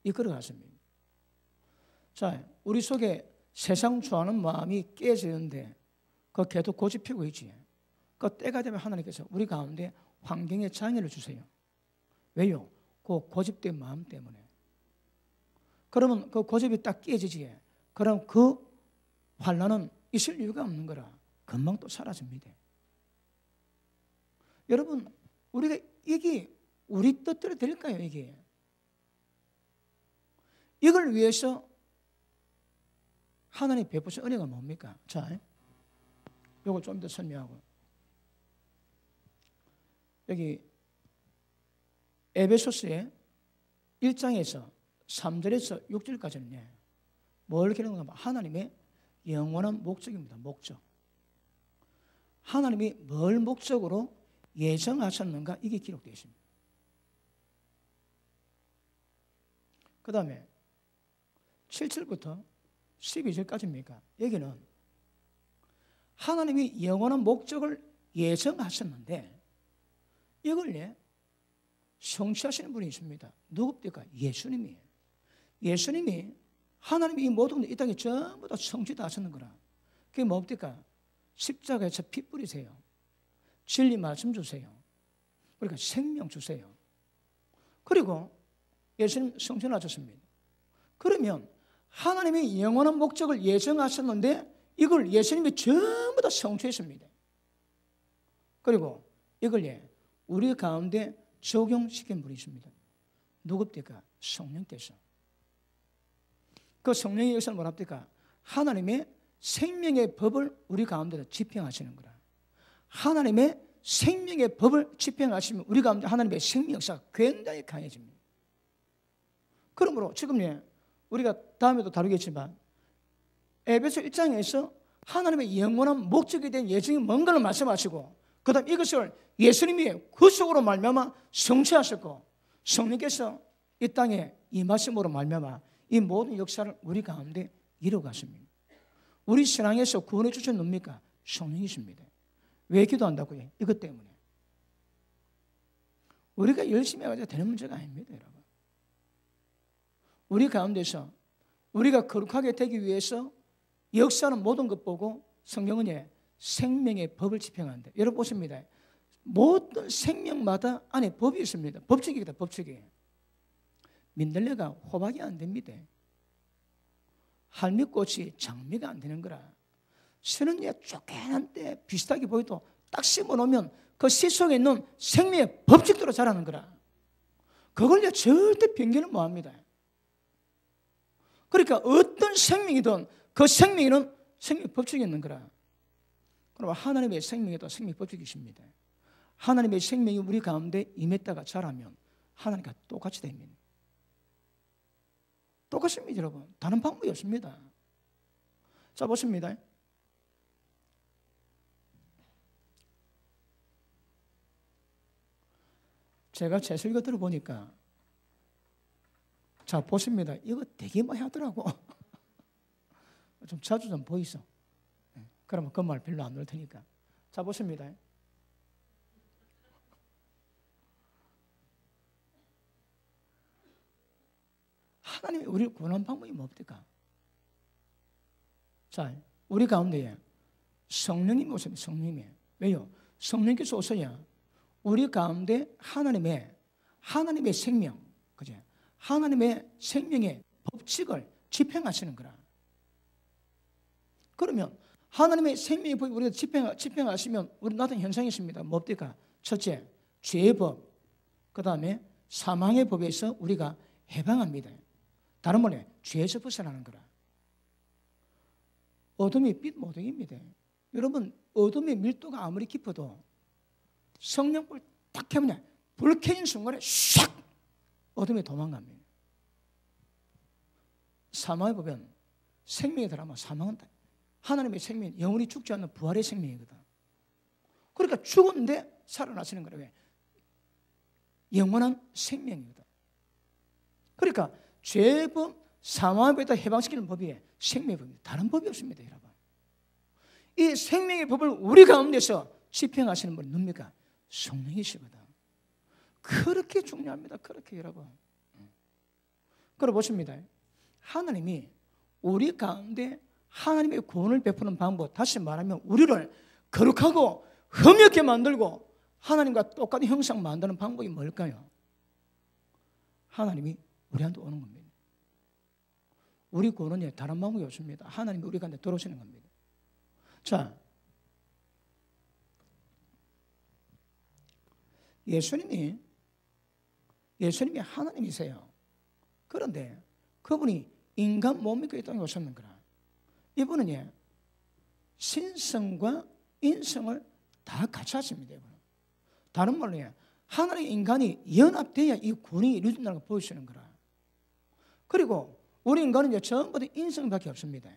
이끌어 가십니다. 자, 우리 속에 세상 좋아하는 마음이 깨지는데 그 계속 고집피고 있지. 그 때가 되면 하나님께서 우리 가운데 환경에 장애를 주세요. 왜요? 그 고집된 마음 때문에. 그러면 그 고집이 딱 깨지지. 그럼 그 환난은 있을 이유가 없는 거라. 금방 또 사라집니다. 여러분, 우리가 이게 우리 뜻대로 될까요? 이게 이걸 위해서 하나님 베푸신 은혜가 뭡니까? 자, 이거 좀 더 설명하고, 여기 에베소서의 1장에서 3절에서 6절까지는 뭘 기록하면 하나님의 영원한 목적입니다. 목적. 하나님이 뭘 목적으로 예정하셨는가, 이게 기록되어 있습니다. 그 다음에 7절부터 12절까지입니까? 여기는 하나님이 영원한 목적을 예정하셨는데 이걸 성취하시는 분이 있습니다. 누굽니까? 예수님이에요. 예수님이 하나님이 이 모든 이 땅에 전부 다 성취 다 하셨는 거라. 그게 뭡니까? 십자가에서 피 뿌리세요. 진리 말씀 주세요. 그러니까 생명 주세요. 그리고 예수님 성취하셨습니다. 그러면 하나님의 영원한 목적을 예정하셨는데 이걸 예수님이 전부 다 성취했습니다. 그리고 이걸 우리 가운데 적용시킨 분이 있습니다. 누굽니까? 성령께서. 그 성령의 역사는 뭐랍니까? 하나님의 생명의 법을 우리 가운데서 집행하시는 거라. 하나님의 생명의 법을 집행하시면 우리 가운데 하나님의 생명 역사가 굉장히 강해집니다. 그러므로 지금 우리가 다음에도 다루겠지만 에베소 1장에서 하나님의 영원한 목적에 대한 예정이 뭔가를 말씀하시고 그 다음 이것을 예수님이 구속으로 말미암아 성취하셨고 성령께서 이 땅에 임하심으로 말미암아 이 모든 역사를 우리 가운데 이루어갔습니다. 우리 신앙에서 구원해 주신 뭡니까? 성령이십니다. 왜 기도한다고요? 이것 때문에. 우리가 열심히 해가지고 되는 문제가 아닙니다, 여러분. 우리 가운데서 우리가 거룩하게 되기 위해서 역사는 모든 것 보고 성경은 생명의 법을 집행한다. 여러분 보십니다. 모든 생명마다 안에 법이 있습니다. 법칙이다, 법칙이. 민들레가 호박이 안 됩니다. 할미꽃이 장미가 안 되는 거라. 새는 쪼개난 때 비슷하게 보여도 딱 심어놓으면 그 씨 속에 있는 생명의 법칙대로 자라는 거라. 그걸 절대 변경을 못합니다. 그러니까 어떤 생명이든 그 생명에는 생명의 법칙이 있는 거라. 그럼 하나님의 생명에도 생명의 법칙이 있습니다. 하나님의 생명이 우리 가운데 임했다가 자라면 하나님과 똑같이 됩니다. 똑같습니다, 여러분. 다른 방법이 없습니다. 자, 보십니다. 제가 제 설교 들어보니까 자, 보십니다. 이거 되게 많이 하더라고. 좀 자주 좀 보이소. 그러면 그 말 별로 안 넣을 테니까. 자, 보십니다. 하나님이 우리를 구원한 방법이 뭡니까? 자, 우리 가운데에 성령님이 오십니다. 성령님이. 왜요? 성령께서 오셔야 우리 가운데 하나님의 생명, 그죠? 하나님의 생명의 법칙을 집행하시는 거라. 그러면 하나님의 생명의 법이 우리가 집행하시면 우리 나타나는 현상이 있습니다. 뭡니까? 첫째, 죄의 법. 그 다음에 사망의 법에서 우리가 해방합니다. 다른 말로 죄에서 벗어나는 거라. 어둠이 빛 모독입니다. 여러분, 어둠의 밀도가 아무리 깊어도 성령불 딱 켜면 불 켜진 순간에 샥 어둠이 도망갑니다. 사망의 법은 생명에 들어가면 사망은 하나님의 생명, 영원히 죽지 않는 부활의 생명이거든. 그러니까 죽었는데 살아나시는 거라. 왜? 영원한 생명이거든. 그러니까 죄의 법, 사망의 법에다 해방시키는 법이 생명의 법입니다. 다른 법이 없습니다, 여러분. 이 생명의 법을 우리 가운데서 집행하시는 분이 누굽니까? 성령이시거든. 그렇게 중요합니다. 그렇게 여러분. 그럼 보십니다. 하나님이 우리 가운데 하나님의 구원을 베푸는 방법, 다시 말하면 우리를 거룩하고 흠없게 만들고 하나님과 똑같은 형상 만드는 방법이 뭘까요? 하나님이 우리한테 오는 겁니다. 우리 구원은 다른 방법이 없습니다. 하나님이 우리 가운데 들어오시는 겁니다. 자, 예수님이 하나님이세요. 그런데 그분이 인간 몸 입고 이 땅에 오셨는 거라. 이분은 신성과 인성을 다 같이 하십니다. 이분은. 다른 말로 하나님의 인간이 연합돼야 이 구원이 이루어진다는 걸 보여주시는 거라. 그리고 우리 인간은 전부 다 인성밖에 없습니다.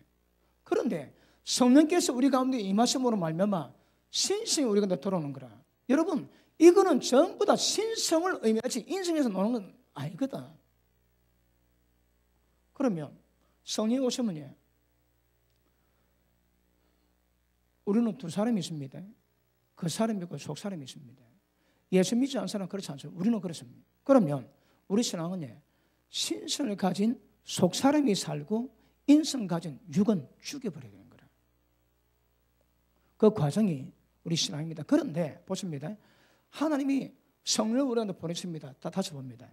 그런데 성령께서 우리 가운데 임하심으로 말미암아 신성이 우리 가운데 들어오는 거라. 여러분, 이거는 전부 다 신성을 의미하지 인성에서 노는 건 아니거든. 그러면 성령이 오시면 우리는 두 사람이 있습니다. 그 사람이 있고 속 사람이 있습니다. 예수 믿지 않는 사람은 그렇지 않죠. 우리는 그렇습니다. 그러면 우리 신앙은 신성을 가진 속 사람이 살고 인성 가진 육은 죽여버려야 되는 거라. 그 과정이 우리 신앙입니다. 그런데 보십니다. 하나님이 성령을 우리한테 보내십니다. 다시 봅니다.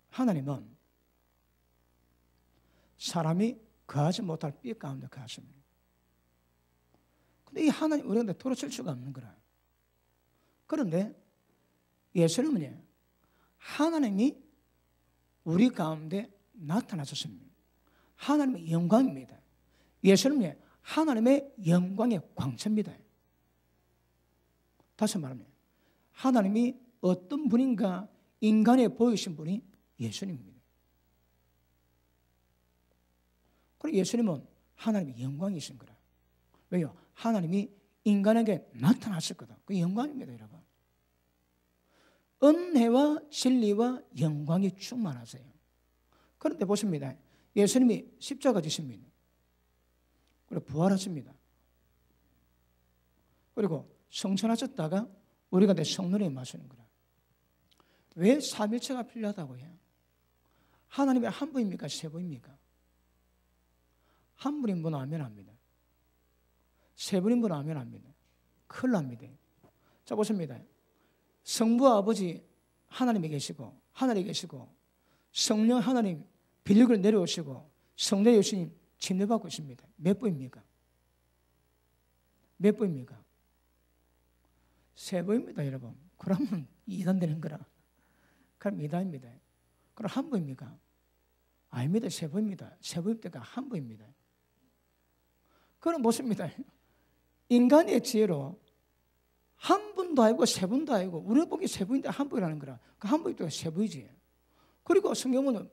하나님은 사람이 거하지 못할 빛 가운데 거하십니다. 근데 이 하나님 우리한테 들어칠 수가 없는 거라. 그런데 예수님은 하나님이 우리 가운데 나타나셨습니다. 하나님의 영광입니다. 예수님은 하나님의 영광의 광채입니다. 다시 말하면 하나님이 어떤 분인가 인간에 보이신 분이 예수님입니다. 그리고 예수님은 하나님의 영광이신 거라. 왜요? 하나님이 인간에게 나타났었거든. 그 영광입니다, 여러분. 은혜와 진리와 영광이 충만하세요. 그런데 보십니다. 예수님이 십자가 지십니다. 그리고 부활하십니다. 그리고 성천하셨다가 우리가 내 성령에 마시는 거라. 왜 삼일체가 필요하다고 해요? 하나님의 한 분입니까? 세 분입니까? 한 분인 분은 아멘 합니다. 세 분인 분은 아멘 합니다. 큰일 납니다. 자, 보십니다. 성부와 아버지 하나님이 계시고 하늘에 계시고 성령 하나님 빌리그로 내려오시고 성령 예수님 침례받고 있습니다. 몇 분입니까? 몇 분입니까? 세 분입니다, 여러분. 그러면 2단 되는 거라. 그럼 2단입니다. 그럼 한 분입니까? 아닙니다. 세 분입니다. 세 분입니까? 한 분입니다. 그럼 보십니다. 인간의 지혜로 한 분도 아니고 세 분도 아니고 우리가 보기 세 분인데 한 분이라는 거라. 그 한 분이 또 세 분이지. 그리고 성경은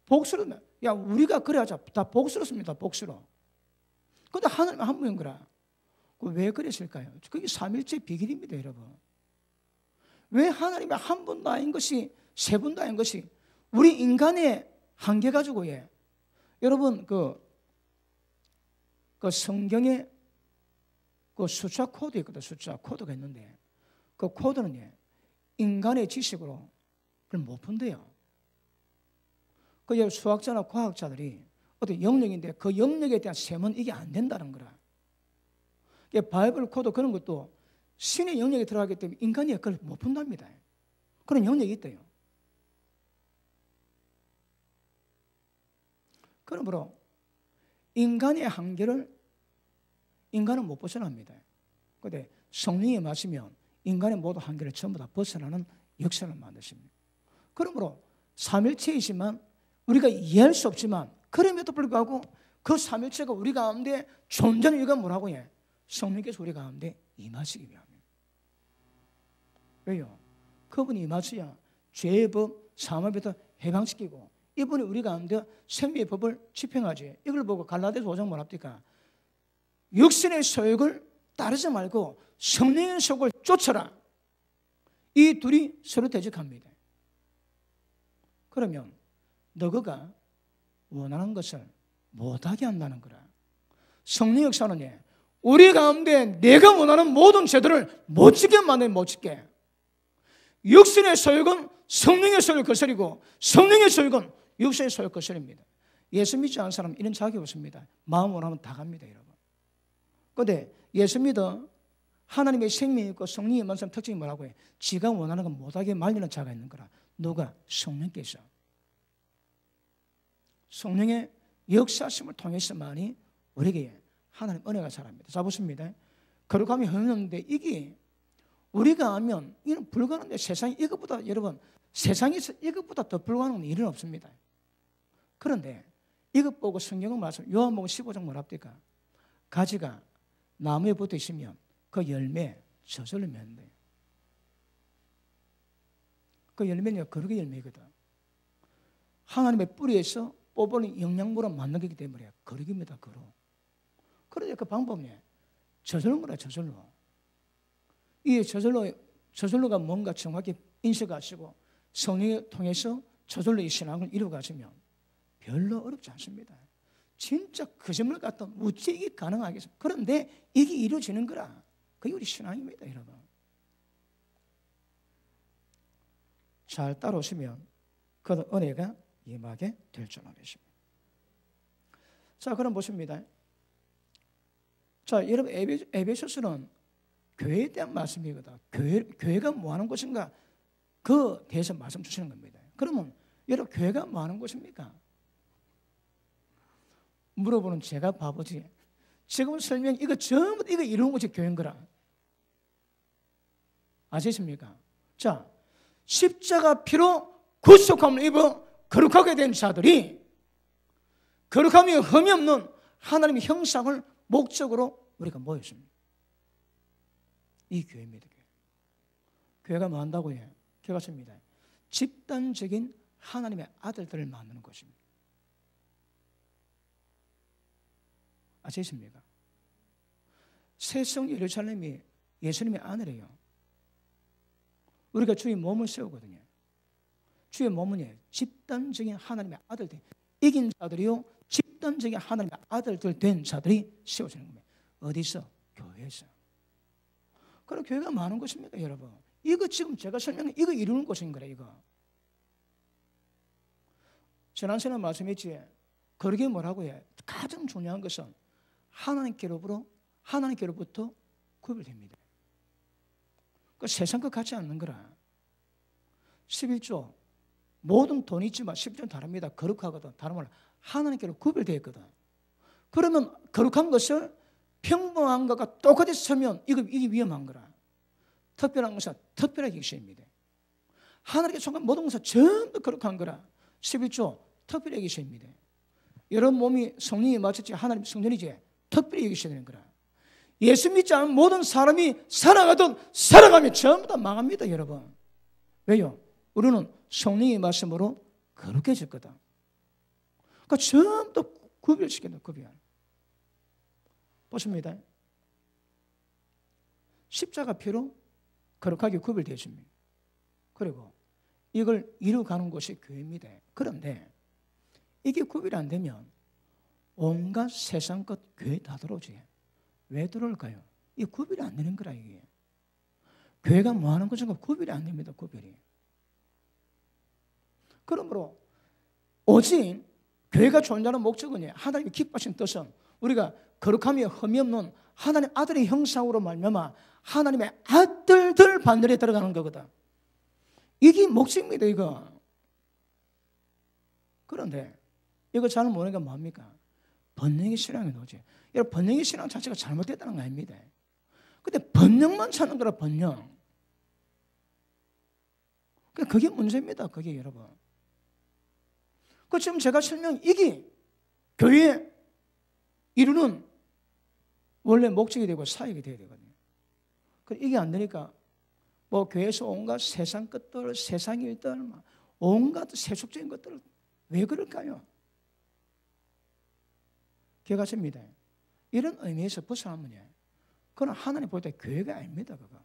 복수로 야 우리가 그래 하자. 다 복수로 씁니다. 복수로. 그런데 하나님은 한 분인 거라. 왜 그랬을까요? 그게 삼일체 비결입니다, 여러분. 왜 하나님이 한 분도 아닌 것이 세 분도 아닌 것이 우리 인간의 한계 가지고 여러분 그 성경에 그 숫자 코드 있거든. 숫자 코드가 있는데 그 코드는 인간의 지식으로 그걸 못 푼대요. 그 수학자나 과학자들이 어떤 영역인데 그 영역에 대한 셈은 이게 안 된다는 거라. 바이블 코드 그런 것도 신의 영역에 들어가기 때문에 인간이 그걸 못 푼답니다. 그런 영역이 있대요. 그러므로 인간의 한계를 인간은 못 벗어납니다. 그런데 성령이 마시면 인간의 모든 한계를 전부 다 벗어나는 역사를 만드십니다. 그러므로 삼일체이지만 우리가 이해할 수 없지만 그럼에도 불구하고 그 삼일체가 우리 가운데 존재하는 이유가 뭐라고 해? 성령께서 우리 가운데 임하시기 위함이에요. 왜요? 그분이 임하셔야 죄의 법, 사망의 법도 해방시키고 이분이 우리 가운데 생명의 법을 집행하지. 이걸 보고 갈라디아서 5장 뭐랍니까? 육신의 소욕을 따르지 말고 성령의 소욕을 쫓아라. 이 둘이 서로 대적합니다. 그러면 너가 원하는 것을 못하게 한다는 거라. 성령 역사는 우리 가운데 내가 원하는 모든 제도를 못 지게 만들면 못 지게. 육신의 소욕은 성령의 소욕을 거스리고 성령의 소욕은 육신의 소욕을 거스립니다. 예수 믿지 않은 사람은 이런 자격이 없습니다. 마음 원하면 다 갑니다, 여러분. 그런데 예수 믿어 하나님의 생명이 있고 성령이 임한 사람 특징이 뭐라고 해? 지가 원하는 건 못하게 말리는 자가 있는 거라. 누가? 성령께서. 성령의 역사심을 통해서만이 우리에게 하나님 은혜가 자랍니다. 자, 보십니다. 거룩함이 흐르는데 이게 우리가 하면 이는 불가능한데 세상에 이것보다 여러분 세상에서 이것보다 더 불가능한 일은 없습니다. 그런데 이것 보고 성경은 말씀 요한복음 15장 뭐랍니까? 가지가 나무에 붙어 있으면 그 열매 저절로 맺는 거예요. 그 열매는 거룩의 열매거든. 하나님의 뿌리에서 뽑아낸 영양분을 만든 거기 때문에 거룩입니다. 거룩. 그런데 그 방법이 저절로 뭐라 저절로. 이 저절로가 뭔가 정확히 인식하시고 성령을 통해서 저절로 이 신앙을 이루어가시면 별로 어렵지 않습니다. 진짜 거짓말 같은 어찌 이게 가능하겠습니까? 그런데 이게 이루어지는 거라. 그게 우리 신앙입니다, 여러분. 잘 따라오시면 그 은혜가 임하게 될 줄 믿습니다. 자, 그럼 보십니다. 자, 여러분 에베소서는 교회에 대한 말씀이거든. 교회가 뭐 하는 곳인가? 그 대해서 말씀 주시는 겁니다. 그러면 여러분 교회가 뭐 하는 곳입니까? 물어보는 제가 바보지. 지금 설명 이거 전부 이거 이루는 것이 교회인 거라. 아시십니까? 자, 십자가 피로 구속함을 입어 거룩하게 된 자들이 거룩함이 흠이 없는 하나님의 형상을 목적으로 우리가 모였습니다. 이 교회입니다. 교회가 뭐 한다고 해요? 교회가 집단적인 하나님의 아들들을 만드는 것입니다. 아시십니까? 새성 예루살렘이 예수님의 아내래요. 우리가 주의 몸을 세우거든요. 주의 몸은 집단적인 하나님의 아들들, 이긴 자들이요 집단적인 하나님의 아들들 된 자들이 세워지는 겁니다. 어디서? 교회에서. 그럼 교회가 많은 것입니다, 여러분. 이거 지금 제가 설명한 이거 이루는 것인 거래, 이거. 지난 시간에 말씀했지. 그러게 뭐라고 해? 가장 중요한 것은 하나님께로부터 구별됩니다. 그 세상 것 같지 않는 거라. 11조 모든 돈이 있지만 11조는 다릅니다. 거룩하거든. 다른 말로 하나님께로 구별되어 있거든. 그러면 거룩한 것을 평범한 것과 똑같이 쓰면 이게 위험한 거라. 특별한 것은 특별하게 계십니다. 하나님께 속한 모든 것은 전부 거룩한 거라. 11조 특별하게 계십니다. 여러분 몸이 성령이 맞췄지 하나님 성전이지 특별히 계셔야 되는 거라. 예수 믿지 않은 모든 사람이 살아가면 전부 다 망합니다, 여러분. 왜요? 우리는 성령의 말씀으로 거룩해졌거든. 그러니까 전부 다 구별시켜요, 구별. 보십니다. 십자가 피로 거룩하게 구별되었습니다. 그리고 이걸 이루어가는 곳이 교회입니다. 그런데 이게 구별이 안 되면 온갖 세상 것 교회 다 들어오지. 왜 들어올까요? 이 구별이 안 되는 거라 이게. 교회가 뭐 하는 것인가 구별이 안 됩니다. 구별이. 그러므로 오직 교회가 존재하는 목적은 하나님의 기뻐하신 뜻은 우리가 거룩함이 흠이 없는 하나님 아들의 형상으로 말미암아 하나님의 아들들 반열에 들어가는 거거든. 이게 목적입니다. 이거. 그런데 이거 잘 모르는 게 뭡니까? 번영의 신앙이 뭐지? 여러분, 번영의 신앙 자체가 잘못됐다는 거 아닙니다. 근데 번영만 찾는 거라, 번영. 그게 문제입니다. 그게 여러분. 그 지금 제가 설명, 이게 교회에 이루는 원래 목적이 되고 사역이 되어야 되거든요. 이게 안 되니까 뭐 교회에서 온갖 세상 것들, 세상 일들, 온갖 세속적인 것들을 왜 그럴까요? 기억하십니다. 이런 의미에서 벗어나면 그건 하나님 볼 때 교회가 아닙니다. 그거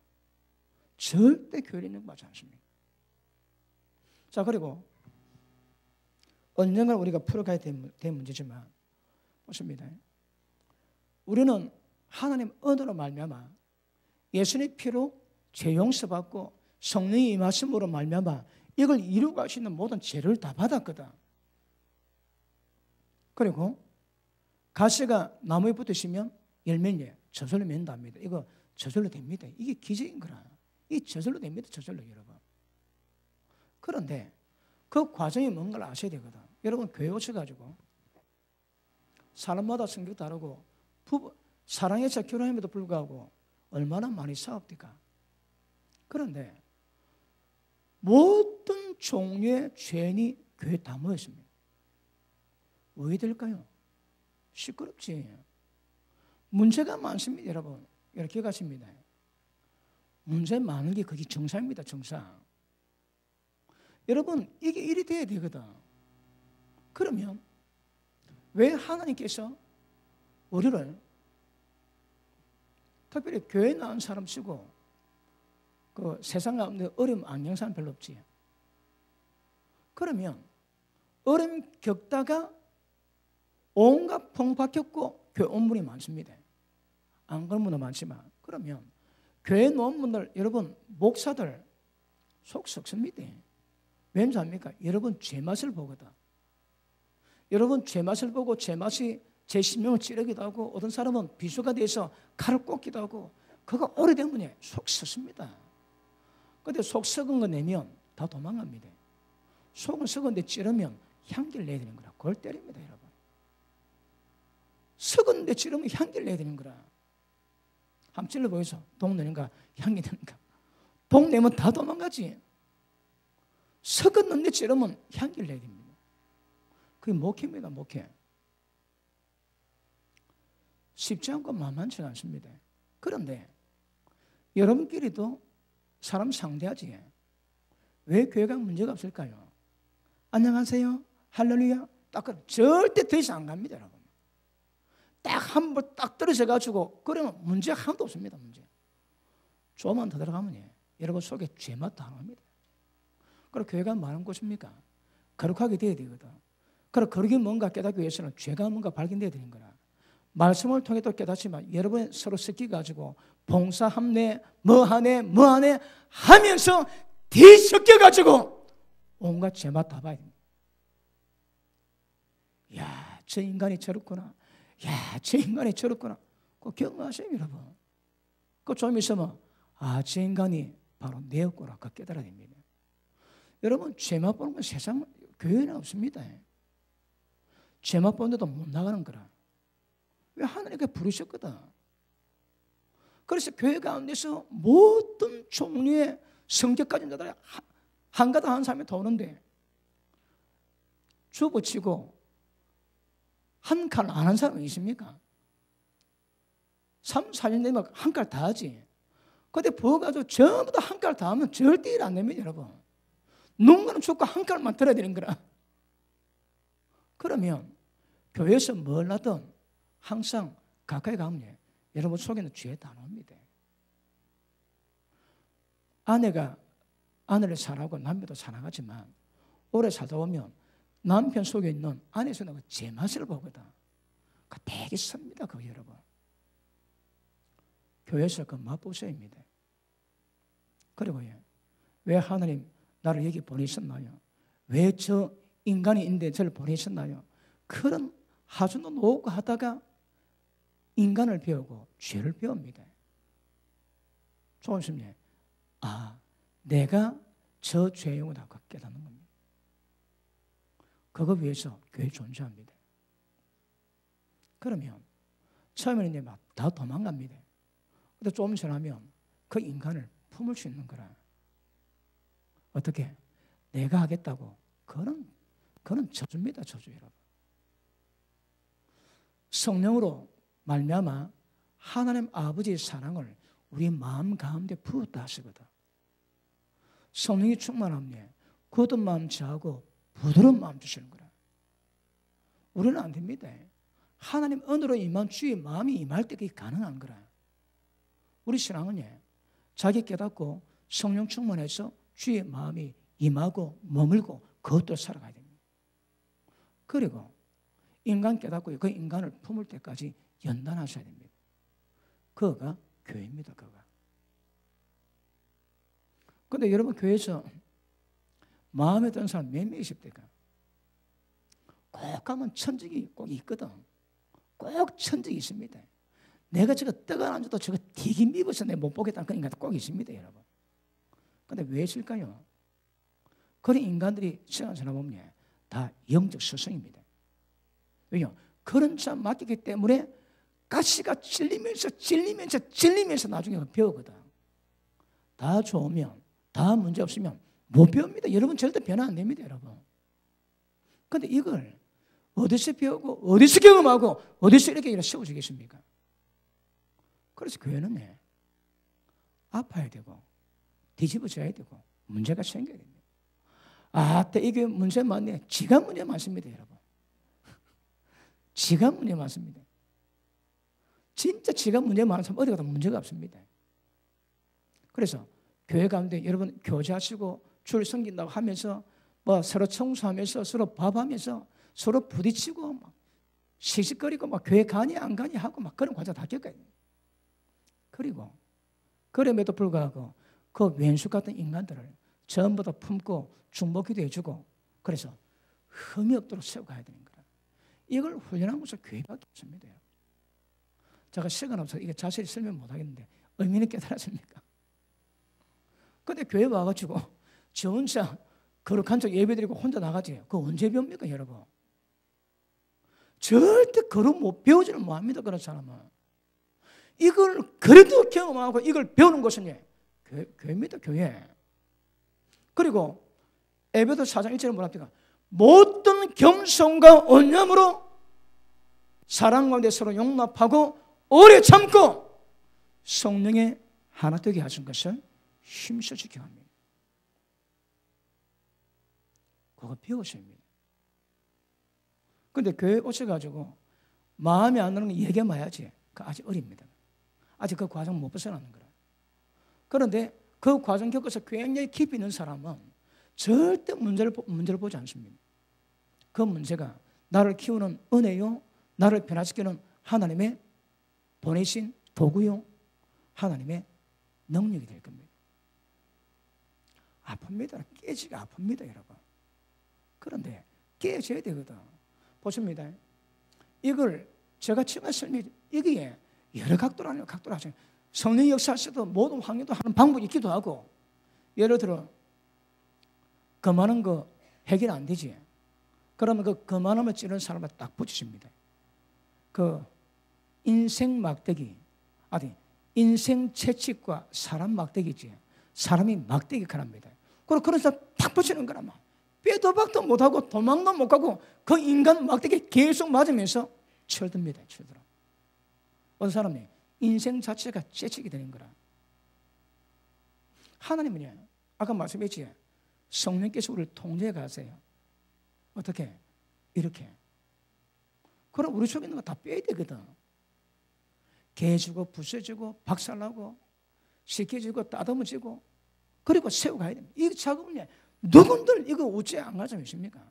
절대 교회에 있는 거 맞지 않습니다. 자, 그리고 언젠가 우리가 풀어가야 될 문제지만 보십니다. 우리는 하나님 은혜로 말미암아 예수님의 피로 죄 용서받고 성령의 임하심으로 말미암아 이걸 이루고 갈 수 있는 모든 죄를 다 받았거든. 그리고 가시가 나무에 붙으시면 열매는 저절로 맺는답니다. 이거 저절로 됩니다. 이게 기적인 거라. 이게 저절로 됩니다. 저절로 여러분. 그런데 그 과정이 뭔가를 아셔야 되거든. 여러분 교회 오셔가지고 사람마다 성격 다르고 사랑해서 결혼함에도 불구하고 얼마나 많이 싸웁니까? 그런데 모든 종류의 죄인이 교회에 다 모였습니다. 왜 될까요? 시끄럽지. 문제가 많습니다. 여러분 이렇게 가십니다. 문제 많은 게 그게 정상입니다. 정상. 여러분 이게 일이 돼야 되거든. 그러면 왜 하나님께서 우리를 특별히 교회 나온 사람 치고 그 세상 가운데 어려움 안 겪는 사람 별로 없지. 그러면 어려움 겪다가 온갖 풍파 겪고 교회 온 분이 많습니다. 안 그런 분도 많지만 그러면 교회 놓은 분들 여러분 목사들 속 썩습니다. 왠지 압니까? 여러분 죄맛을 보거든. 여러분 죄맛을 보고 죄맛이 제 심령을 찌르기도 하고 어떤 사람은 비수가 돼서 칼을 꽂기도 하고 그거 오래되면 속 썩습니다. 그런데 속 썩은 거 내면 다 도망갑니다. 속은 썩은데 찌르면 향기를 내야 되는 거라. 그걸 때립니다. 여러분. 썩은데 찌르면 향기를 내야 되는 거라. 한번 찔러보이소. 독 내는가 향기 내는가. 독 내면 다 도망가지. 썩었는데 찌르면 향기를 내야 됩니다. 그게 목회입니다. 목회. 쉽지 않고 만만치가 않습니다. 그런데 여러분끼리도 사람 상대하지. 왜 교회가 문제가 없을까요? 안녕하세요. 할렐루야. 딱 절대 더 이상 안 갑니다. 여러분. 딱 한 번 딱 떨어져가지고 그러면 문제 하나도 없습니다. 문제. 조금만 더 들어가면 여러분 속에 죄맛 당합니다. 그럼 교회가 많은 곳입니까? 거룩하게 돼야 되거든. 그럼 거룩이 뭔가 깨닫기 위해서는 죄가 뭔가 발견돼야 되는 거라. 말씀을 통해 또 깨닫지만 여러분 서로 섞여가지고 봉사함내 뭐하네 하면서 뒤섞여가지고 온갖 죄맛 다 봐야 됩니다. 야, 저 인간이 저렇구나. 야, 저 인간이 저렇구나. 그거 기억나세요, 여러분? 그거 좀 있으면 저 인간이 바로 내였구나. 그거 깨달아야 됩니다. 여러분 죄맛 보는 건 세상 교회에는 없습니다. 죄맛 보는데도 못 나가는 거라. 왜 하나님께 부르셨거든. 그래서 교회 가운데서 모든 종류의 성격 가진 자들이 한가닥 한 사람이 더 오는데 주부치고 한 칼 안 한 사람이 있습니까? 3, 4년 되면 한 칼 다 하지. 근데 부어가지고 전부 다 한 칼 다 하면 절대 일 안 됩니다. 여러분. 누군가는 죽고 한 칼만 들어야 되는 거라. 그러면 교회에서 뭘 하든 항상 가까이 가면 여러분 속에는 죄 다 나옵니다. 아내가 아내를 사랑하고 남편도 사랑하지만 오래 살다 보면 남편 속에 있는 아내에서는 그 죄맛을 보거든. 그 되게 섭니다. 그거 여러분. 교회에서 그 맛보셔야 합니다. 그리고 왜 하나님 나를 여기 보내셨나요? 왜 저 인간이 있는데 저를 보내셨나요? 그런 하수도 놓고 하다가 인간을 배우고 죄를 배웁니다. 좋은 심리. 내가 저 죄용이다 깨닫는 겁니다. 그거 위해서 교회 존재합니다. 그러면 처음에는 이제 막 다 도망갑니다. 근데 조금 지나면 그 인간을 품을 수 있는 거라. 어떻게? 내가 하겠다고. 그는 저주입니다. 저주 여러분. 성령으로 말미암아 하나님 아버지의 사랑을 우리 마음 가운데 부었다 하시거든. 성령이 충만하면 굳은 마음 지하고 부드러운 마음 주시는 거라. 우리는 안 됩니다. 하나님 은혜로 임한 주의 마음이 임할 때 그게 가능한 거라. 우리 신앙은 자기 깨닫고 성령 충만해서 주의 마음이 임하고 머물고 그것도 살아가야 됩니다. 그리고 인간 깨닫고 그 인간을 품을 때까지 연단하셔야 됩니다. 그거가 교회입니다. 그거가. 그런데 여러분 교회에서 마음에 드는 사람 몇 명이십 대가? 꼭 가면 천직이 꼭 있거든. 꼭 천직이 있습니다. 내가 저거 떡을 안 줘도 저거 튀김 입어서 내가 못 보겠다는 그런 인간도 꼭 있습니다. 여러분. 그런데 왜 있을까요? 그런 인간들이 시간 지나보면 다 영적 스승입니다. 왜요? 그런 자 맡기기 때문에 가시가 찔리면서 나중에 배우거든. 다 좋으면, 다 문제 없으면 못 배웁니다. 여러분 절대 변화 안 됩니다. 여러분. 그런데 이걸 어디서 배우고 어디서 경험하고 어디서 이렇게 세워지겠습니까? 그래서 교회는 아파야 되고 뒤집어져야 되고 문제가 생겨야 됩니다. 이게 문제 많네. 지가 문제 많습니다. 여러분. 지가 문제 많습니다. 진짜 지가 문제 많은 사람 어디 가도 문제가 없습니다. 그래서 교회 가운데 여러분 교제하시고 줄 섬긴다고 하면서 뭐 서로 청소하면서 서로 밥하면서 서로 부딪히고 막 씩씩거리고 막 교회 가니 안 가니 하고 막 그런 과정 다 겪어야 됩니다. 그리고 그럼에도 불구하고 그 왼수 같은 인간들을 전부 다 품고 중보기도 해주고 그래서 흠이 없도록 세워가야 되는 거라. 이걸 훈련한 것은 교회밖에 없습니다. 제가 시간 없어서 이게 자세히 설명 못하겠는데 의미는 깨달았습니까? 근데 교회 와가지고 저 혼자 거룩한 척 예배드리고 혼자 나가지. 그거 언제 배웁니까 여러분? 절대 거룩 못 배우지는 못합니다. 그런 사람은. 이걸 그래도 경험하고 이걸 배우는 것은 교회입니다. 교회. 그리고 에베소 4장 1절에 뭐라 합니까? 모든 겸손과 온유함으로 사랑 가운데 서로 용납하고 오래 참고 성령의 하나 되게 하신 것을 힘써 지켜야 합니다. 그거 배우셔야 합니다. 그런데 교회 오셔가지고 마음에 안 드는 거 얘기해봐야지. 그 아직 어립니다. 아직 그 과정 못 벗어나는 거라. 그런데 그 과정 겪어서 굉장히 깊이 있는 사람은 절대 문제를 보지 않습니다. 그 문제가 나를 키우는 은혜요, 나를 변화시키는 하나님의 보내신 도구요, 하나님의 능력이 될 겁니다. 아픕니다. 깨지가 아픕니다, 여러분. 그런데 깨져야 되거든. 보십니다. 이걸 제가 처음에 이게 여러 각도로 하네요. 각도로 하죠. 성령 역사에서도 모든 환경도 하는 방법이 있기도 하고, 예를 들어 거만한 거 해결 안 되지. 그러면 그 거만함을 찌르는 사람을 딱 붙이십니다. 그 인생 막대기, 인생 채찍과 사람 막대기지. 사람이 막대기 칼합니다. 그리고 그런 사람 딱 붙이는 거라 막. 빼도 박도 못하고 도망도 못 가고 그 인간 막대기 계속 맞으면서 철듭니다. 철들어. 어떤 사람이 인생 자체가 채찍이 되는 거라. 하나님은요, 아까 말씀했지, 성령께서 우리를 통제해 가세요. 어떻게? 이렇게. 그럼 우리 속에 있는 거 다 빼야 되거든. 개주고 부서지고 박살나고 시켜지고 따듬어지고 그리고 세워가야 됩니다. 이 작업은요, 누군들 이거 어째 안 가르쳐 주십니까?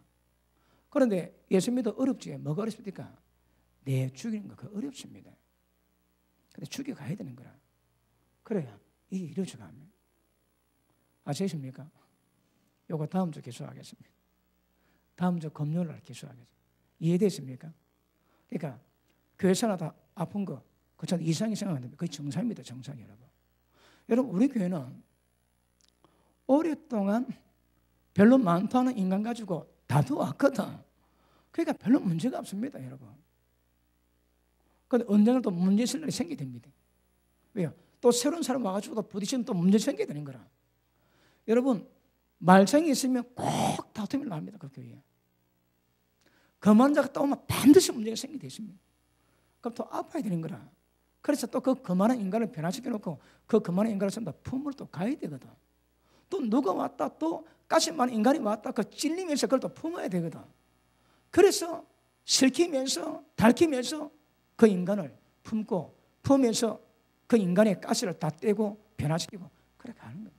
그런데 예수 믿어 어렵지. 뭐가 어렵습니까? 내 죽이는 거 그거 어렵습니다. 근데 죽여가야 되는 거라. 그래야 이게 이루어져갑니다. 아시겠습니까? 요거 다음 주 계속하겠습니다. 다음 주 금요일 날 기수하겠죠. 이해되십니까? 그러니까 교회 생활하다 아픈 거 그처럼 이상이 생각하는데 그게 정상입니다. 정상 여러분. 여러분 우리 교회는 오랫동안 별로 많도 않은 인간 가지고 다투었거든. 그러니까 별로 문제가 없습니다. 여러분. 그런데 언젠가 또 문제 있을 날이 생기게 됩니다. 왜요? 또 새로운 사람 와가지고 또 부딪히면 또 문제 생기게 되는 거라. 여러분 말썽이 있으면 꼭 다툼이 납니다. 그 교회에. 거만한 자가 떠오면 반드시 문제가 생기게 되십니다. 그럼 또 아파야 되는 거라. 그래서 또 그 거만한 인간을 변화시켜 놓고 그 거만한 인간을 전부 다 품으러 또 가야 되거든. 또 누가 왔다 또 가시 많은 인간이 왔다 그 찔리면서 그걸 또 품어야 되거든. 그래서 슬키면서 달키면서 그 인간을 품고 품으면서 그 인간의 가시를 다 떼고 변화시키고 그렇게 하는 겁니다.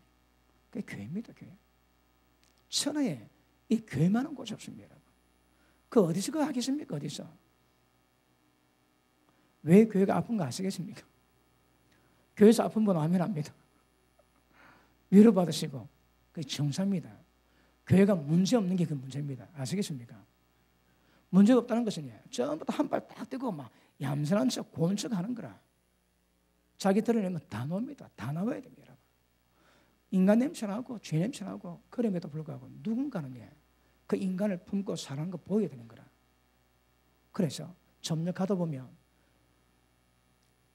그게 교회입니다. 교회. 천하에 이 교회만한 곳이 없습니다. 여러분. 그 어디서 그거 하겠습니까? 어디서? 왜 교회가 아픈 거 아시겠습니까? 교회에서 아픈 분 아멘 합니다. 위로받으시고 그게 정상입니다. 교회가 문제 없는 게 그 문제입니다. 아시겠습니까? 문제가 없다는 것은 전부 다 한 발 딱 떼고 막 얌전한 척 고운 척 하는 거라. 자기 드러내면 다 나옵니다. 다 나와야 됩니다. 여러분. 인간 냄새나고 죄 냄새나고 그럼에도 불구하고 누군가는 그 인간을 품고 살아가는 거 보여야 되는 거라. 그래서 점점 가다 보면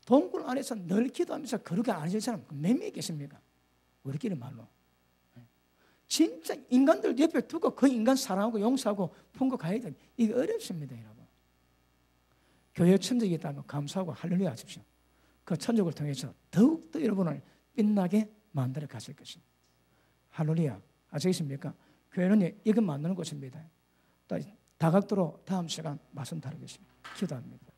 동굴 안에서 늘 기도하면서 그렇게 안 하실 사람 몇 명 있겠습니까? 우리끼리 말로. 진짜 인간들 옆에 두고 그 인간 사랑하고 용서하고 품고 가야 돼. 이게 어렵습니다, 여러분. 교회 천적이 있다면 감사하고 할렐루야 하십시오. 그 천적을 통해서 더욱더 여러분을 빛나게 만들어 가실 것입니다. 할렐루야. 아시겠습니까? 교회는 이것 만드는 곳입니다. 다각도로 다음 시간 말씀 다루겠습니다. 기도합니다.